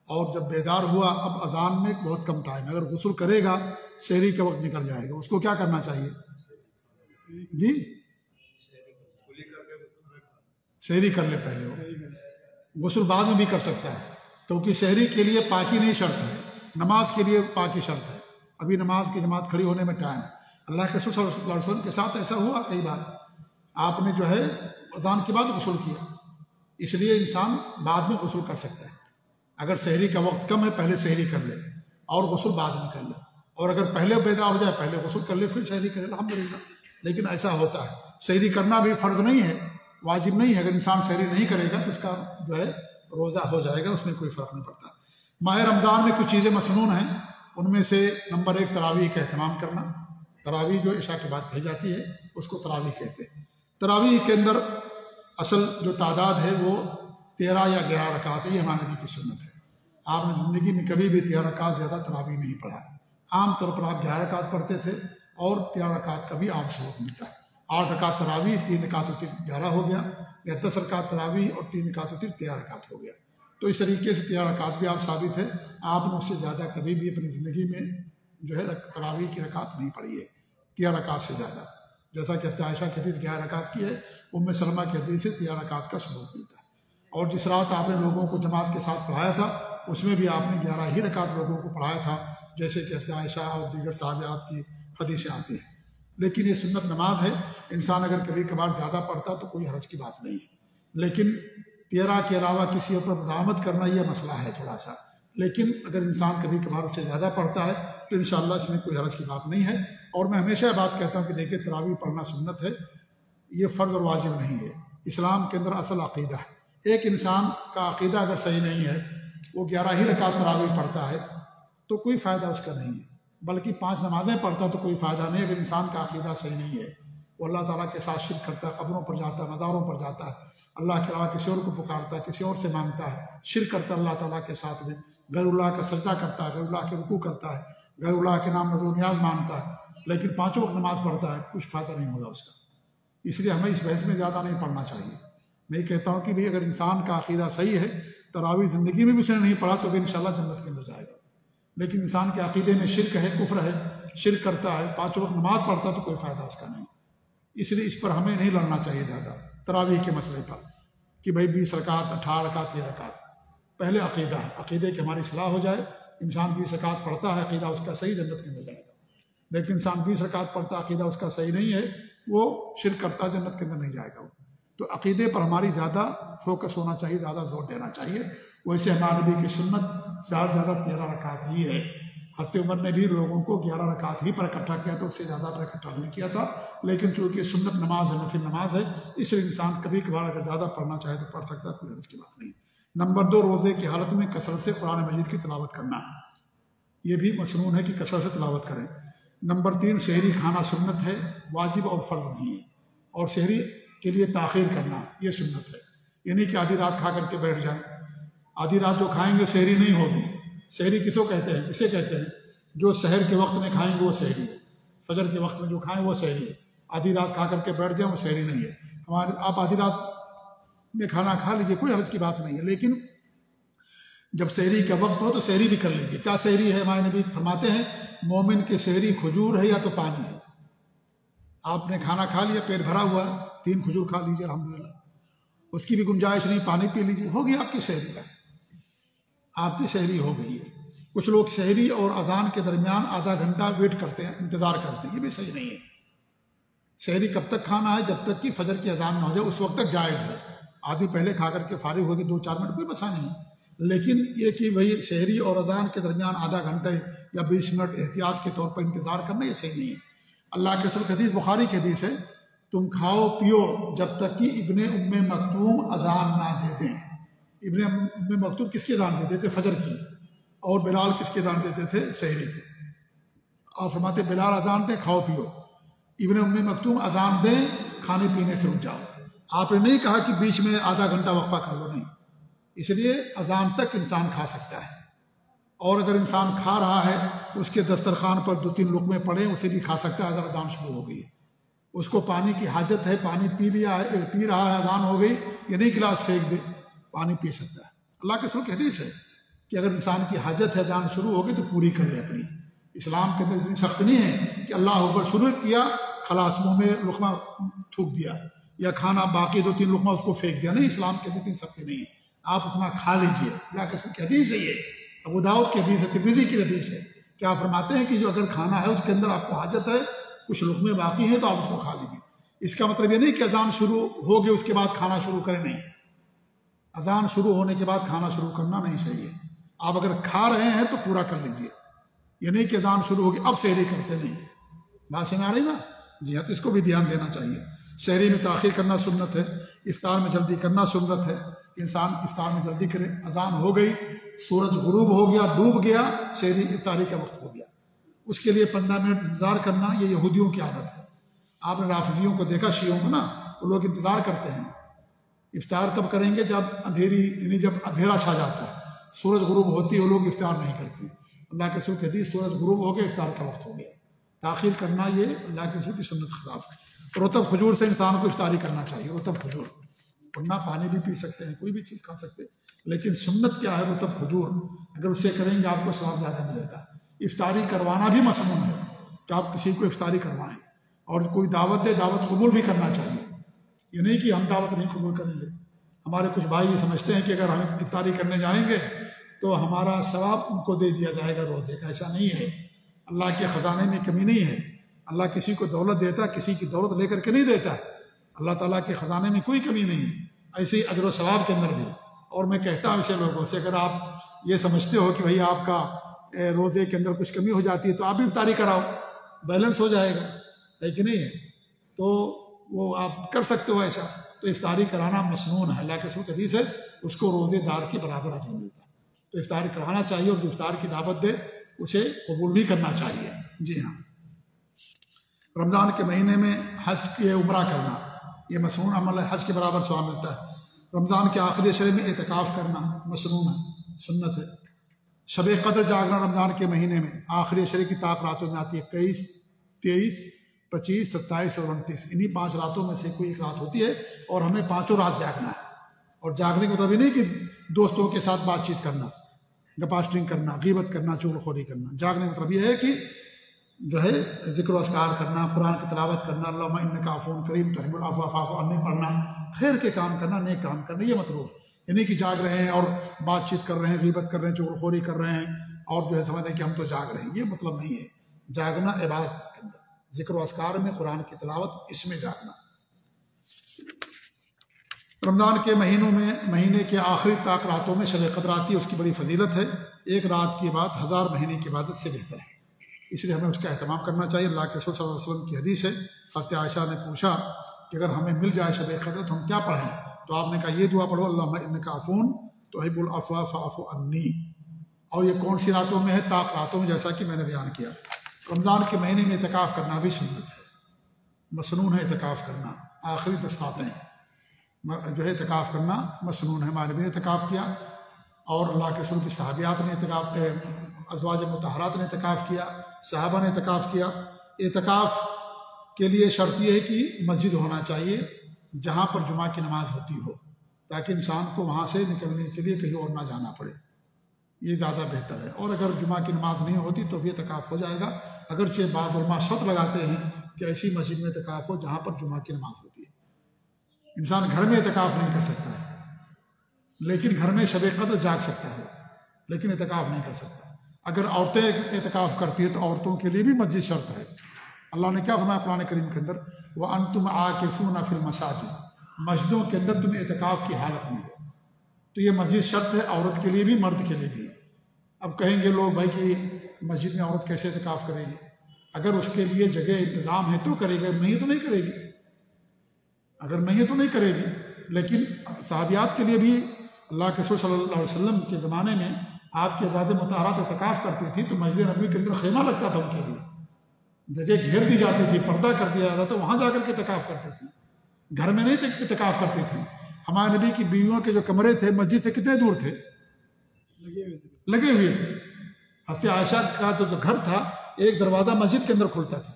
اور جب بیدار ہوا اب اذان میں بہت کم ٹائم ہے، اگر غسل کرے گا سحری کا وقت نکل جائے گا، اس کو کیا کرنا چاہیے؟ جی سحری کر لے پہلے، ہو غسل بعد میں بھی کر سکتا ہے، کیونکہ سحری کے لیے پاکی نہیں شرط ہے، نماز کے لیے پاکی شرط ہے۔ ابھی نماز کی جماعت کھڑی ہونے میں ٹائم ہے۔ اللہ کے رسول صلی اللہ علیہ وسلم کے ساتھ ایسا ہوا کئی بار، آپ نے جو ہے اذان کے بعد غسل کیا، اس لیے انسان بعد میں غسل کر سکتا ہے. اگر سحری کا وقت کم ہے پہلے سحری کر لے اور غسل بعد میں کر لے, اور اگر پہلے بیدار ہو جائے پہلے غسل کر لے پھر سحری کرے الحمدللہ. لیکن ایسا ہوتا ہے, سحری کرنا بھی فرض نہیں ہے, واجب نہیں ہے. اگر انسان سحری نہیں کرے گا تو اس کا جو ہے روزہ ہو جائے گا, اس میں کوئی فرق نہیں پڑتا. ماہ رمضان میں کچھ چیزیں مسنون ہیں, ان میں سے نمبر 1 تراویح کا اہتمام کرنا. تراویح جو عشاء کے بعد پڑھی جاتی ہے اس کو تراویح کہتے ہیں. تراویح کے اندر اصل جو تعداد ہے وہ 13 یا 11 رکعت ہے, یہ ہمارے نبی کی سنت ہے. آپ نے زندگی میں کبھی بھی 13 رکعت زیادہ تراویح نہیں پڑھا. عام طور پر آپ 11 رکعت پڑھتے تھے اور 13 رکعت کا بھی آپ ثبوت ملتا ہے. 8 رکعت تراویح, 3 رکعت وتر 11 ہو گیا, یا 10 رکعت تراویح اور 3 رکعت وتر 13 رکعت ہو گیا. تو اس طریقے سے 13 رکعت بھی آپ ثابت ہے. آپ نے اس سے زیادہ کبھی بھی اپنی زندگی میں جو ہے تراویح کی رکعت نہیں پڑھی ہے 13 رکعت سے زیادہ. جیسا کہ عائشہ کی حدیث 11 رکعت کی ہے, ام سلمہ کی حدیث سے 13 رکعت کا ثبوت ملتا ہے. اور جس رات آپ نے لوگوں کو جماعت کے ساتھ پڑھایا تھا اس میں بھی آپ نے 11 ہی رکعت لوگوں کو پڑھایا تھا, جیسے کہ عائشہ اور دیگر صحابیات کی حدیثیں آتی ہیں. لیکن یہ سنت نماز ہے, انسان اگر کبھی کبھار زیادہ پڑھتا تو کوئی حرج کی بات نہیں ہے. لیکن 13 کے علاوہ کسی پر مداومت کرنا یہ مسئلہ ہے تھوڑا سا. لیکن اگر انسان کبھی کبھار اس سے زیادہ پڑھتا ہے تو انشاءاللہ اس میں کوئی حرج کی بات نہیں ہے. اور میں ہمیشہ یہ بات کہتا ہوں کہ دیکھیں تراویح پڑھنا سنت ہے, یہ فرض اور واجب نہیں ہے. اسلام کے اندر اصل عقیدہ ہے. ایک انسان کا عقیدہ اگر صحیح نہیں ہے, وہ 11 ہی رکعت تراویح پڑھتا ہے تو کوئی فائدہ اس کا نہیں ہے, بلکہ 5 نمازیں پڑھتا تو کوئی فائدہ نہیں. اگر انسان کا عقیدہ صحیح نہیں ہے, وہ اللہ تعالیٰ کے ساتھ شرک کرتا ہے, قبروں پر جاتا ہے, مزاروں پر جاتا ہے, اللہ کے علاوہ کسی اور کو پکارتا ہے, کسی اور سے مانگتا ہے, شرک کرتا ہے اللہ تعالیٰ کے ساتھ میں, غیر اللہ کا سجدہ کرتا ہے, غیر اللہ کے رکوع کرتا ہے, غیر اللہ کے نام نظر و نیاز مانگتا ہے, لیکن 5 وقت نماز پڑھتا ہے, کچھ فائدہ نہیں ہوگا اس کا. اس لیے ہمیں اس بحث میں زیادہ نہیں پڑھنا چاہیے. میں یہ کہتا ہوں کہ بھئی اگر انسان کا عقیدہ صحیح ہے, تراویح زندگی میں بھی اس نے نہیں پڑھا تو بھی انشاءاللہ جنت کے اندر جائے گا. لیکن انسان کے عقیدے میں شرک ہے, کفر ہے, شرک کرتا ہے, 5 وقت نماز پڑھتا ہے تو کوئی فائدہ اس کا نہیں. اس لیے اس پر ہمیں نہیں لڑنا چاہیے زیادہ تراویح کے مسئلے پر کہ بھئی 20 رکعت 18 رکعت 13 رکعت. پہلے عقیدہ ہے, عقیدے کی ہماری اصلاح ہو جائے. انسان 20 رکعت پڑھتا ہے, عقیدہ اس کا صحیح, جنت کے اندر جائے گا. لیکن انسان 20 رکعت پڑھتا ہے, عقیدہ اس کا صحیح نہیں ہے, وہ شرک کرتا, جنت کے اندر نہیں جائے گا. تو عقیدے پر ہماری زیادہ فوکس ہونا چاہیے, زیادہ زور دینا چاہیے. ویسے ہمارے نبی کی سنت زیادہ سے زیادہ 13 رکعت ہی ہے. حضرت عمر نے بھی لوگوں کو 11 رکعت ہی پر اکٹھا کیا تھا, اس سے زیادہ پر اکٹھا نہیں کیا تھا. لیکن چونکہ سنت نماز ہے, نفل نماز ہے, اس لیے انسان کبھی کبھار اگر زیادہ پڑھنا چاہے تو پڑھ سکتا ہے, کوئی حرج کی بات نہیں. نمبر 2, روزے کی حالت میں کثرت سے قرآن مجید کی تلاوت کرنا, یہ بھی مسنون ہے کہ کثرت سے تلاوت کریں. نمبر 3, سحری کھانا سنت ہے, واجب اور فرض نہیں ہے. اور سحری کے لیے تاخیر کرنا یہ سنت ہے, یعنی کہ آدھی رات کھا کر کے بیٹھ جائیں. آدھی رات جو کھائیں گے سحری نہیں ہوگی. سحری کسو کہتے ہیں؟ کسے کہتے ہیں؟ جو سحر کے وقت میں کھائیں گے وہ سحری ہے, فجر کے وقت میں جو کھائیں وہ سحری ہے. آدھی رات کھا کر کے بیٹھ جائیں وہ سحری نہیں ہے. آپ آدھی رات میں کھانا کھا لیجئے, کوئی حرج کی بات نہیں ہے, لیکن جب سحری کا وقت ہو تو سحری بھی کر لیجئے. کیا سحری ہے؟ ہمارے نبی فرماتے ہیں مومن کی سحری کھجور ہے یا تو پانی ہے. آپ نے کھانا کھا لیا, پیٹ بھرا ہوا ہے, 3 کھجور کھا لیجئے الحمدللہ, اس کی بھی گنجائش نہیں, پانی پی لیجئے, ہوگی آپ کی سحری. آپ کی سحری ہو گئی ہے. کچھ لوگ سحری اور اذان کے درمیان آدھا گھنٹہ ویٹ کرتے ہیں, انتظار کرتے ہیں, یہ بھی صحیح نہیں ہے. سحری کب تک کھانا ہے؟ جب تک کہ فجر کی اذان نہ ہو جائے, اس وقت تک جائز ہے. آدمی پہلے کھا کر کے فارغ ہوگی 2-4 منٹ, کوئی مسئلہ نہیں. لیکن یہ کہ وہی سحری اور اذان کے درمیان آدھا گھنٹے یا 20 منٹ احتیاط کے طور پر انتظار کرنا, یہ صحیح نہیں ہے. اللہ کے رسول کی حدیث, بخاری کی حدیث ہے, تم کھاؤ پیو جب تک کہ ابن ام مکتوم اذان نہ دے دیں. ابن ام مکتوم کس کی اذان دیتے تھے؟ فجر کی. اور بلال کس کی اذان دیتے تھے؟ سحری کی. اور فرماتے بلال اذان دیں, کھاؤ پیو. ابن ام مکتوم اذان دیں, کھانے پینے سے رک جاؤ. آپ نے نہیں کہا کہ بیچ میں آدھا گھنٹہ وقفہ کر لو, نہیں. اس لیے اذان تک انسان کھا سکتا ہے. اور اگر انسان کھا رہا ہے تو اس کے دسترخوان پر 2-3 لقمے پڑے, اسے بھی کھا سکتا ہے اگر اذان شروع ہو گئی ہے. اس کو پانی کی حاجت ہے, پانی پی رہا ہے, اذان ہو گئی, یہ نہیں گلاس پھینک دے, پانی پی سکتا ہے. اللہ کے رسول کی حدیث ہے کہ اگر انسان کی حاجت ہے, اذان شروع ہوگی تو پوری کر لے اپنی. اسلام کے اندر اتنی سخت نہیں ہے کہ اللہ اکبر شروع کیا, خلاص منہ میں لقمہ تھوک دیا, یا کھانا باقی 2-3 لقمہ اس کو پھینک دیا. نہیں, اسلام کے اندر اتنی سختی نہیں ہے, آپ اتنا کھا لیجئے. اللہ کے رسول کی حدیث ہے, یہ ابو داؤد کی حدیث ہے, ترمذی کی حدیث ہے. کیا فرماتے ہیں کہ جو اگر کھانا ہے اس کے اندر آپ کو حاجت ہے, کچھ لقمے باقی ہیں تو آپ اس کو کھا لیجئے. اس کا مطلب یہ نہیں کہ اذان شروع ہو گئی اس کے بعد کھانا شروع کریں, نہیں. اذان شروع ہونے کے بعد کھانا شروع کرنا نہیں چاہیے. آپ اگر کھا رہے ہیں تو پورا کر لیجئے، یہ نہیں کہ اذان شروع ہوگی اب سحری کرتے نہیں. بات سمجھ آ رہی نا؟ جی ہاں، تو اس کو بھی دھیان دینا چاہیے. سحری میں تاخیر کرنا سنت ہے، افطار میں جلدی کرنا سنت ہے. انسان افطار میں جلدی کرے. اذان ہو گئی، سورج غروب ہو گیا، ڈوب گیا، سحری افطاری کا وقت ہو گیا، اس کے لیے 15 منٹ انتظار کرنا یہ یہودیوں کی عادت ہے. آپ نے رافضیوں کو دیکھا، شیعوں کو نا، وہ لوگ انتظار کرتے ہیں. افطار کب کریں گے؟ جب اندھیری، یعنی جب اندھیرا چھا جاتا ہے، سورج غروب ہوتی ہے، وہ لوگ افطار نہیں کرتے. اللہ کے رسول کی حدیث، سورج غروب ہو گیا افطار کا وقت ہو گیا. تاخیر کرنا یہ اللہ کے رسول کی سنت خلاف ہے. رطب کھجور سے انسان کو افطاری کرنا چاہیے. رطب کھجور، ورنہ پانی بھی پی سکتے ہیں، کوئی بھی چیز کھا سکتے ہیں، لیکن سنت کیا ہے؟ رطب کھجور. اگر اسے کریں گے آپ کو ثواب زیادہ ملے گا. افطاری کروانا بھی مسنون ہے کہ آپ کسی کو افطاری کروائیں، اور کوئی دعوت دے، دعوت قبول بھی کرنا چاہیے. یہ نہیں کہ ہم دعوت نہیں قبول کریں گے. ہمارے کچھ بھائی یہ سمجھتے ہیں کہ اگر ہم افطاری کرنے جائیں گے تو ہمارا ثواب ان کو دے دیا جائے گا روزے کا. ایسا نہیں ہے. اللہ کے خزانے میں کمی نہیں ہے. اللہ کسی کو دولت دیتا ہے، کسی کی دولت لے کر کے نہیں دیتا ہے. اللہ تعالیٰ کے خزانے میں کوئی کمی نہیں ہے، ایسے ہی اجر و ثواب کے اندر بھی. اور میں کہتا ہوں اسے لوگوں سے، اگر آپ یہ سمجھتے ہو کہ بھئی آپ کا روزے کے اندر کچھ کمی ہو جاتی ہے تو آپ بھی افطاری کراؤ، بیلنس ہو جائے گا، ہے کہ نہیں ہے؟ تو وہ آپ کر سکتے ہو ایسا. تو افطاری کرانا مسنون ہے. اللہ کے رسول کی حدیث ہے، اس کو روزے دار کے برابر اجر ملتا ہے. تو افطاری کرانا چاہیے، اور جو افطار کی دعوت دے اسے قبول بھی کرنا چاہیے. جی ہاں. رمضان کے مہینے میں حج کے عمرہ کرنا یہ مسنون عمل ہے، حج کے برابر ثواب ملتا ہے. رمضان کے آخری عشرے میں اعتکاف کرنا مسنون ہے، سنت ہے. شب قدر جاگنا رمضان کے مہینے میں آخری عشرے کی طاق راتوں میں آتی ہے. 21، 23، 25، 27 اور 29. انہی 5 راتوں میں سے کوئی ایک رات ہوتی ہے، اور ہمیں 5 رات جاگنا ہے. اور جاگنے کا مطلب یہ نہیں کہ دوستوں کے ساتھ بات چیت کرنا، گپاسٹنگ کرنا، غیبت کرنا، چغلخوری کرنا. جاگنے کا مطلب یہ ہے کہ جو ہے ذکر و اذکار کرنا، قرآن کی تلاوت کرنا، اللہم انک عفو کریم تحب العفو فاعف عنی پڑھنا، خیر کے کام کرنا، نیک کام کرنا، یہ مطلوب. یعنی کہ جاگ رہے ہیں اور بات چیت کر رہے ہیں، غیبت کر رہے ہیں، چغلخوری کر رہے ہیں، اور جو ہے سمجھ رہے ہیں کہ ہم تو جاگ رہے ہیں، یہ مطلب نہیں ہے. جاگنا عبادت کے اندر، ذکر و اذکار میں، قرآن کی تلاوت، اس میں جاگنا. رمضان کے مہینے کے آخری طاق راتوں میں شب قدر آتی ہے. اس کی بڑی فضیلت ہے. ایک رات کی بات 1000 مہینے کی عبادت سے بہتر ہے، اس لیے ہمیں اس کا اہتمام کرنا چاہیے. اللہ کے رسول صلی اللہ علیہ وسلم کی حدیث ہے، حضرت عائشہ نے پوچھا کہ اگر ہمیں مل جائے شب قدر تو ہم کیا پڑھیں؟ تو آپ نے کہا یہ دعا پڑھو، اللہم انک عفو تحب العفو فاعف عنی. اور یہ کون سی راتوں میں ہے؟ طاق راتوں میں، جیسا کہ میں نے بیان کیا. رمضان کے مہینے میں اعتکاف کرنا بھی سنت ہے، مسنون ہے اعتکاف کرنا. آخری 10 راتیں جو ہے اعتکاف کرنا مسنون ہے. ہمارے بھی نے اعتکاف کیا، اور اللہ کے رسول کی صحابیات نے اعتکاف، ازواج مطہرات نے اعتکاف کیا، صحابہ نے اعتکاف کیا. اعتکاف کے لیے شرط یہ ہے کہ مسجد ہونا چاہیے جہاں پر جمعہ کی نماز ہوتی ہو، تاکہ انسان کو وہاں سے نکلنے کے لیے کہیں اور نہ جانا پڑے. یہ زیادہ بہتر ہے. اور اگر جمعہ کی نماز نہیں ہوتی تو بھی اعتکاف ہو جائے گا، اگرچہ بعض علماء شرط لگاتے ہیں کہ ایسی مسجد میں اعتکاف ہو جہاں پر جمعہ کی نماز ہوتی ہے. انسان گھر میں اعتکاف نہیں کر سکتا ہے، لیکن گھر میں شب قدر جاگ سکتا ہے، لیکن اعتکاف نہیں کر سکتا. اگر عورتیں اعتکاف کرتی ہیں تو عورتوں کے لیے بھی مسجد شرط ہے. اللہ نے کیا فرمایا قرآن کریم کے اندر؟ وَأَنْتُمْ عَاكِفُونَ فِي الْمَسَاجِدِ، مسجدوں کے اندر تم اعتکاف کی حالت میں ہو. تو یہ مسجد شرط ہے، عورت کے لیے بھی، مرد کے لیے بھی. اب کہیں گے لوگ بھائی کہ مسجد میں عورت کیسے اعتکاف کرے گی؟ اگر اس کے لیے جگہ انتظام ہے تو کرے گی، نہیں تو نہیں کرے گی. اگر نہیں ہے تو نہیں کرے گی. لیکن صحابیات کے لیے بھی اللہ کے رسول صلی اللہ علیہ وسلم کے زمانے میں آپ کے ازواج مطہرات اعتکاف کرتی تھی تو مسجد نبوی کے اندر خیمہ لگتا تھا، ان کے لیے جگہ گھیر دی جاتی تھی، پردہ کر دیا جاتا تھا، وہاں جا کر کے اعتکاف کرتی تھی، گھر میں نہیں اعتکاف کرتی تھی. ہمارے نبی کی بیویوں کے جو کمرے تھے مسجد سے کتنے دور تھے؟ لگے ہوئے تھے. حضرت عائشہ کا جو گھر تھا ایک دروازہ مسجد کے اندر کھلتا تھا،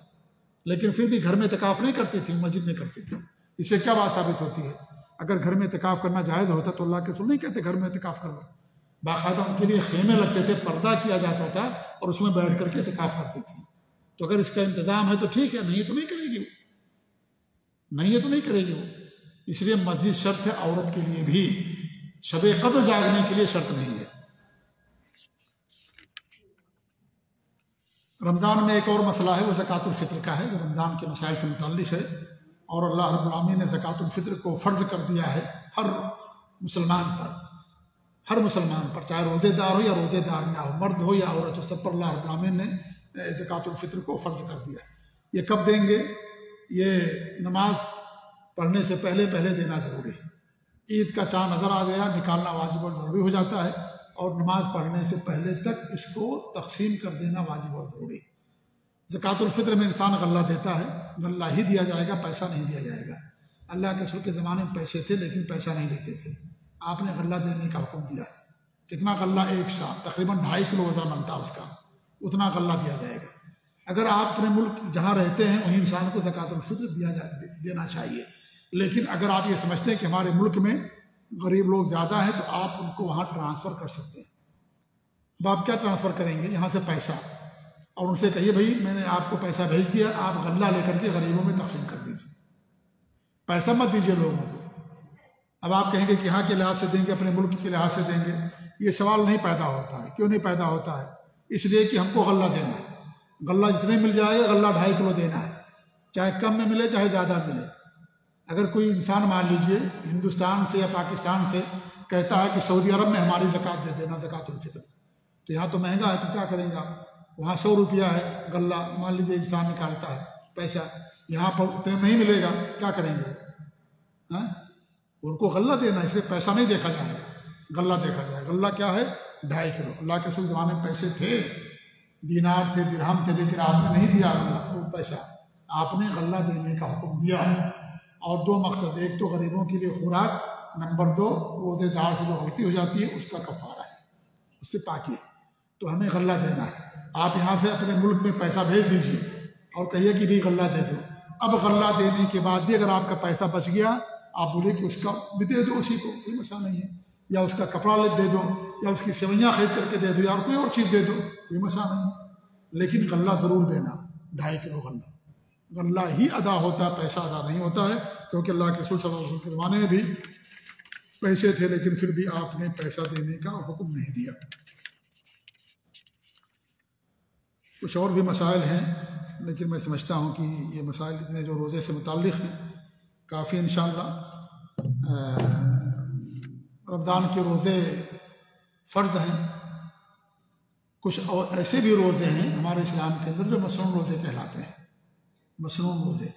لیکن پھر بھی گھر میں اعتکاف نہیں کرتی تھی، مسجد میں کرتی تھی. اس سے کیا بات ثابت ہوتی ہے؟ اگر گھر میں اعتکاف کرنا جائز ہوتا تو اللہ کے رسول نہیں کہتے گھر میں اعتکاف کرو. باقاعدہ ان کے لیے خیمے لگتے تھے، پردہ کیا جاتا تھا، اور اس میں بیٹھ کر کے اعتکاف کرتی تھی. تو اگر اس کا انتظام ہے تو ٹھیک ہے، نہیں ہے تو نہیں کرے گی، نہیں ہے تو نہیں کرے گی وہ. اس لیے مسجد شرط ہے عورت کے لیے بھی، شب قدر جاگنے کے لیے شرط نہیں ہے. رمضان میں ایک اور مسئلہ ہے، وہ زکوٰۃ الفطر کا ہے، جو رمضان کے مسائل سے متعلق ہے. اور اللہ رب العالمین نے زکوٰۃ الفطر کو فرض کر دیا ہے ہر مسلمان پر، ہر مسلمان پر، چاہے روزے دار ہو یا روزے دار نہ ہو، مرد ہو یا عورت ہو، سب پر اللہ رب العالمین نے زکوٰۃ الفطر کو فرض کر دیا۔ یہ کب دیں گے؟ یہ نماز پڑھنے سے پہلے دینا ضروری ہے۔ عید کا چاند نظر آ گیا، نکالنا واجب اور ضروری ہو جاتا ہے، اور نماز پڑھنے سے پہلے تک اس کو تقسیم کر دینا واجب اور ضروری ہے۔ زکوٰۃ الفطر میں انسان غلہ دیتا ہے، غلہ ہی دیا جائے گا، پیسہ نہیں دیا جائے گا۔ اللہ کے رسول کے زمانے میں پیسے تھے لیکن پیسہ نہیں دیتے تھے، آپ نے غلہ دینے کا حکم دیا۔ کتنا غلہ؟ ایک سا تقریباً 2.5 کلو وزن بنتا ہے اس کا، اتنا غلہ دیا جائے گا۔ اگر آپ اپنے ملک جہاں رہتے ہیں وہیں انسان کو زکوٰۃ الفطر دینا چاہیے، لیکن اگر آپ یہ سمجھتے ہیں کہ ہمارے ملک میں غریب لوگ زیادہ ہیں تو آپ ان کو وہاں ٹرانسفر کر سکتے ہیں۔ اب آپ کیا ٹرانسفر کریں گے؟ یہاں سے پیسہ، اور ان سے کہیے بھائی میں نے آپ کو پیسہ بھیج دیا، آپ غلہ لے کر کے غریبوں میں تقسیم کر دیجیے، پیسہ مت دیجیے لوگوں کو۔ اب آپ کہیں گے کہ یہاں کے لحاظ سے دیں گے، اپنے ملک کے لحاظ سے دیں گے، یہ سوال نہیں پیدا ہوتا ہے۔ کیوں نہیں پیدا ہوتا ہے؟ اس لیے کہ ہم کو غلہ دینا ہے، غلہ جتنے مل جائے گا، غلہ 2.5 کلو دینا ہے، چاہے کم میں ملے چاہے زیادہ ملے۔ اگر کوئی انسان مان لیجئے ہندوستان سے یا پاکستان سے کہتا ہے کہ سعودی عرب میں ہماری زکوٰۃ دے دینا، زکوٰۃ الفطر، تو یہاں تو مہنگا ہے، تو کیا کریں گا؟ وہاں 100 روپیہ ہے غلہ، مان لیجیے انسان نکالتا ہے پیسہ، یہاں پر اتنے میں نہیں ملے گا، کیا کریں گے؟ ان کو غلہ دینا، اس لیے پیسہ نہیں دیکھا جائے گا، غلہ دیکھا جائے گا۔ غلہ کیا ہے؟ 2.5 کلو۔ اللہ کے رسول زمانے میں پیسے تھے، دینار تھے، درہم تھے، لیکن آپ نے نہیں دیا غلہ، وہ پیسہ، آپ نے غلہ دینے کا حکم دیا۔ اور 2 مقصد، ایک تو غریبوں کے لیے خوراک، نمبر 2 روزے دار سے جو غلطی ہو جاتی ہے اس کا کفارہ ہے، اس سے پاکی ہے، تو ہمیں غلہ دینا ہے۔ آپ یہاں سے اپنے ملک میں پیسہ بھیج دیجیے اور کہیے کہ بھی غلہ دے دو۔ اب غلہ دینے کے بعد بھی اگر آپ کا پیسہ بچ گیا، آپ بولے کہ اس کا بھی دے دو، اسی کو کوئی مسئلہ نہیں ہے، یا اس کا کپڑا دے دو، یا اس کی سوئیاں خرید کر کے دے دو، یا اور کوئی اور چیز دے دو، کوئی مسئلہ نہیں ہے، لیکن غلہ ضرور دینا، 2.5 کلو غلہ ہی ادا ہوتا ہے، پیسہ ادا نہیں ہوتا ہے، کیونکہ اللہ کے رسول صلی اللہ علیہ وسلم کے زمانے میں بھی پیسے تھے لیکن پھر بھی آپ نے پیسہ دینے کا حکم نہیں دیا۔ کچھ اور بھی مسائل ہیں لیکن میں سمجھتا ہوں کہ یہ مسائل اتنے جو روزے سے متعلق ہیں کافی انشاءاللہ۔ رمضان کے روزے فرض ہیں، کچھ اور ایسے بھی روزے ہیں ہمارے اسلام کے اندر جو مسنون روزے کہلاتے ہیں، مسنون روزے،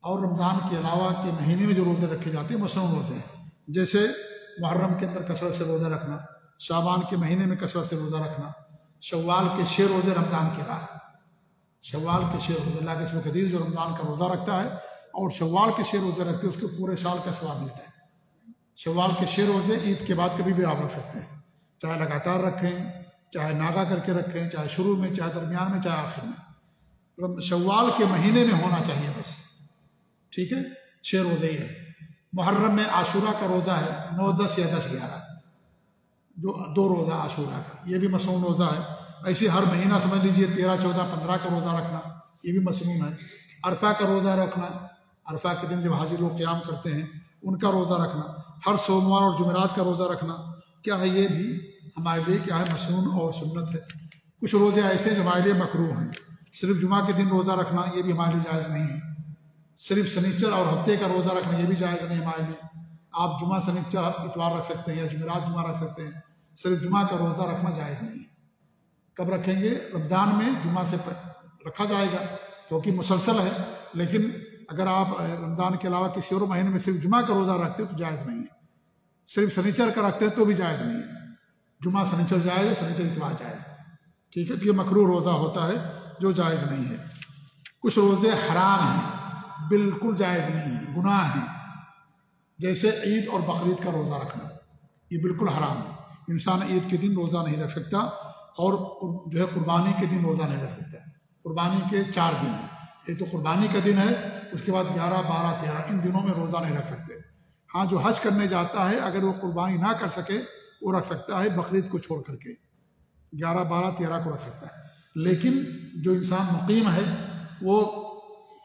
اور رمضان کے علاوہ کے مہینے میں جو روزے رکھے جاتے ہیں مسنون روزے ہیں، جیسے محرم کے اندر کثرت سے روزہ رکھنا، شعبان کے مہینے میں کثرت سے روزہ رکھنا، شوال کے 6 روزے رمضان کے بعد، شوال کے 6 روزے، اللہ کے رسول کی حدیث جو رمضان کا روزہ رکھتا ہے اور شوال کے 6 روزے رکھتے ہیں اس کو پورے سال کا ثواب ملتا ہے۔ شوال کے 6 روزے عید کے بعد کبھی بھی آپ رکھ سکتے ہیں، چاہے لگاتار رکھیں، چاہے ناغا کر کے رکھیں، چاہے شروع میں، چاہے درمیان میں، چاہے آخر میں، شوال کے مہینے میں ہونا چاہیے بس، ٹھیک ہے؟ 6 روزے ہی ہے۔ محرم میں عاشورہ کا روزہ ہے 9، 10 یا 10، 11، جو 2 روزہ عاشورہ کا، یہ بھی مسنون روزہ ہے۔ ایسے ہر مہینہ سمجھ لیجئے 13، 14، 15 کا روزہ رکھنا، یہ بھی مسنون ہے۔ عرفہ کا روزہ رکھنا، عرفہ کے دن جب حاجی لوگ قیام کرتے ہیں ان کا روزہ رکھنا، ہر سوموار اور جمعرات کا روزہ رکھنا، کیا ہے؟ یہ بھی ہمارے لیے کیا ہے؟ مسنون اور سنت ہے۔ کچھ روزے ایسے جو ہمارے لیے مکروہ ہیں، صرف جمعہ کے دن روزہ رکھنا یہ بھی ہمارے لیے جائز نہیں ہے، صرف سنیچر اور ہفتے کا روزہ رکھنا یہ بھی جائز نہیں ہمارے لیے۔ آپ جمعہ سنیچر اتوار رکھ سکتے ہیں یا جمعرات جمعہ رکھ سکتے ہیں، صرف جمعہ کا روزہ رکھنا جائز نہیں ہے۔ کب رکھیں گے؟ رمضان میں جمعہ سے رکھا جائے گا کیونکہ مسلسل ہے، لیکن اگر آپ رمضان کے علاوہ کسی اور مہینے میں صرف جمعہ کا روزہ رکھتے تو جائز نہیں ہے، صرف سنیچر کا رکھتے تو بھی جائز نہیں ہے۔ جمعہ سنیچر جائز ہے، سنیچر اتوار جائز ہے، ٹھیک ہے؟ تو یہ مکروہ روزہ ہوتا ہے جو جائز نہیں ہے۔ کچھ روزے حرام ہیں، بالکل جائز نہیں ہیں، گناہ ہیں، جیسے عید اور بقرعید کا روزہ رکھنا، یہ بالکل حرام ہے۔ انسان عید کے دن روزہ نہیں رکھ سکتا، اور جو ہے قربانی کے دن روزہ نہیں رکھ سکتا ہے۔ قربانی کے 4 دن ہیں، ایک تو قربانی کا دن ہے، اس کے بعد 11، 12، 13 ان دنوں میں روزہ نہیں رکھ سکتے۔ ہاں جو حج کرنے جاتا ہے اگر وہ قربانی نہ کر سکے وہ رکھ سکتا ہے، بقرعید کو چھوڑ کر کے 11، 12، 13 کو رکھ سکتا ہے، لیکن جو انسان مقیم ہے وہ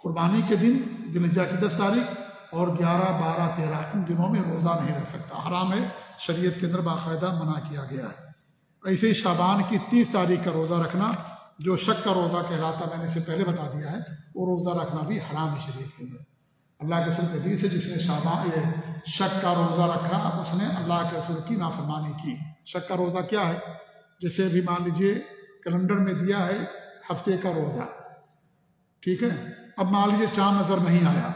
قربانی کے دن ذی الحجہ کی 10 تاریخ اور 11، 12، 13 ان دنوں میں روزہ نہیں رکھ سکتا، حرام ہے، شریعت کے اندر باقاعدہ منع کیا گیا ہے۔ ایسے ہی شعبان کی 30 تاریخ کا روزہ رکھنا جو شک کا روزہ کہلاتا، میں نے اسے پہلے بتا دیا ہے، وہ روزہ رکھنا بھی حرام ہے شریعت کے اندر۔ اللہ کے رسول کی حدیث ہے جس نے شک کا روزہ رکھا، اب اس نے اللہ کے رسول کی نافرمانی کی۔ شک کا روزہ کیا ہے؟ جیسے بھی مان لیجئے کیلنڈر میں دیا ہے ہفتے کا روزہ، ٹھیک ہے، اب مان لیجیے چاند نظر نہیں آیا،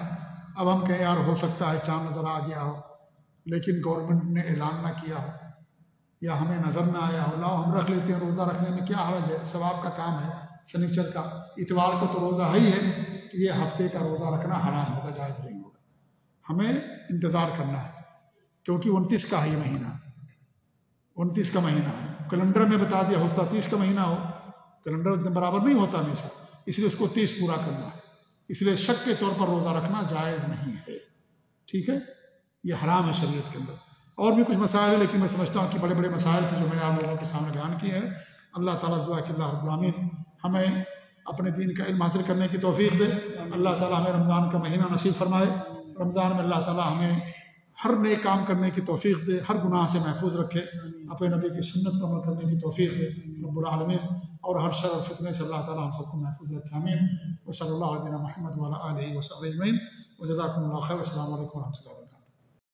اب ہم کہیں یار ہو سکتا ہے چاند نظر آ گیا ہو لیکن گورنمنٹ نے اعلان نہ کیا ہو یا ہمیں نظر نہ آیا ہو، لاؤ ہم رکھ لیتے ہیں، روزہ رکھنے میں کیا حرج ہے، ثواب کا کام ہے۔ سنیچر کا، اتوار کو تو روزہ ہے ہی ہے، تو یہ ہفتے کا روزہ رکھنا حرام ہوگا، جائز نہیں ہوگا۔ ہمیں انتظار کرنا ہے کیونکہ 29 کا ہے یہ مہینہ، 29 کا مہینہ ہے، کیلنڈر میں بتا دیا ہوتا 30 کا مہینہ ہو، کیلنڈر اتنے برابر نہیں ہوتا ہمیشہ، اس لیے اس کو 30 پورا کرنا ہے، اس لیے شک کے طور پر روزہ رکھنا جائز نہیں ہے، ٹھیک ہے، یہ حرام ہے شریعت کے اندر۔ اور بھی کچھ مسائل ہیں لیکن میں سمجھتا ہوں کہ بڑے بڑے مسائل تھے جو میں نے آپ لوگوں کے سامنے بیان کیے ہیں۔ اللہ تعالیٰ دعا کہ اللہ رب العالمین ہمیں اپنے دین کا علم حاصل کرنے کی توفیق دے، اللہ تعالیٰ ہمیں رمضان کا مہینہ نصیب فرمائے، رمضان میں اللہ تعالیٰ ہمیں ہر نیک کام کرنے کی توفیق دے، ہر گناہ سے محفوظ رکھے، اپنے نبی کی سنت پر عمل کرنے کی توفیق دے رب العالمین، اور ہر شر اور فتنے سے اللہ تعالیٰ ہم سب کو محفوظ رکھے، آمین۔ وصلی اللہ علیہ محمد وعلی آلہ وصحبہ اجمعین، وجزاکم اللہ خیر، السلام علیکم ورحمۃ اللہ۔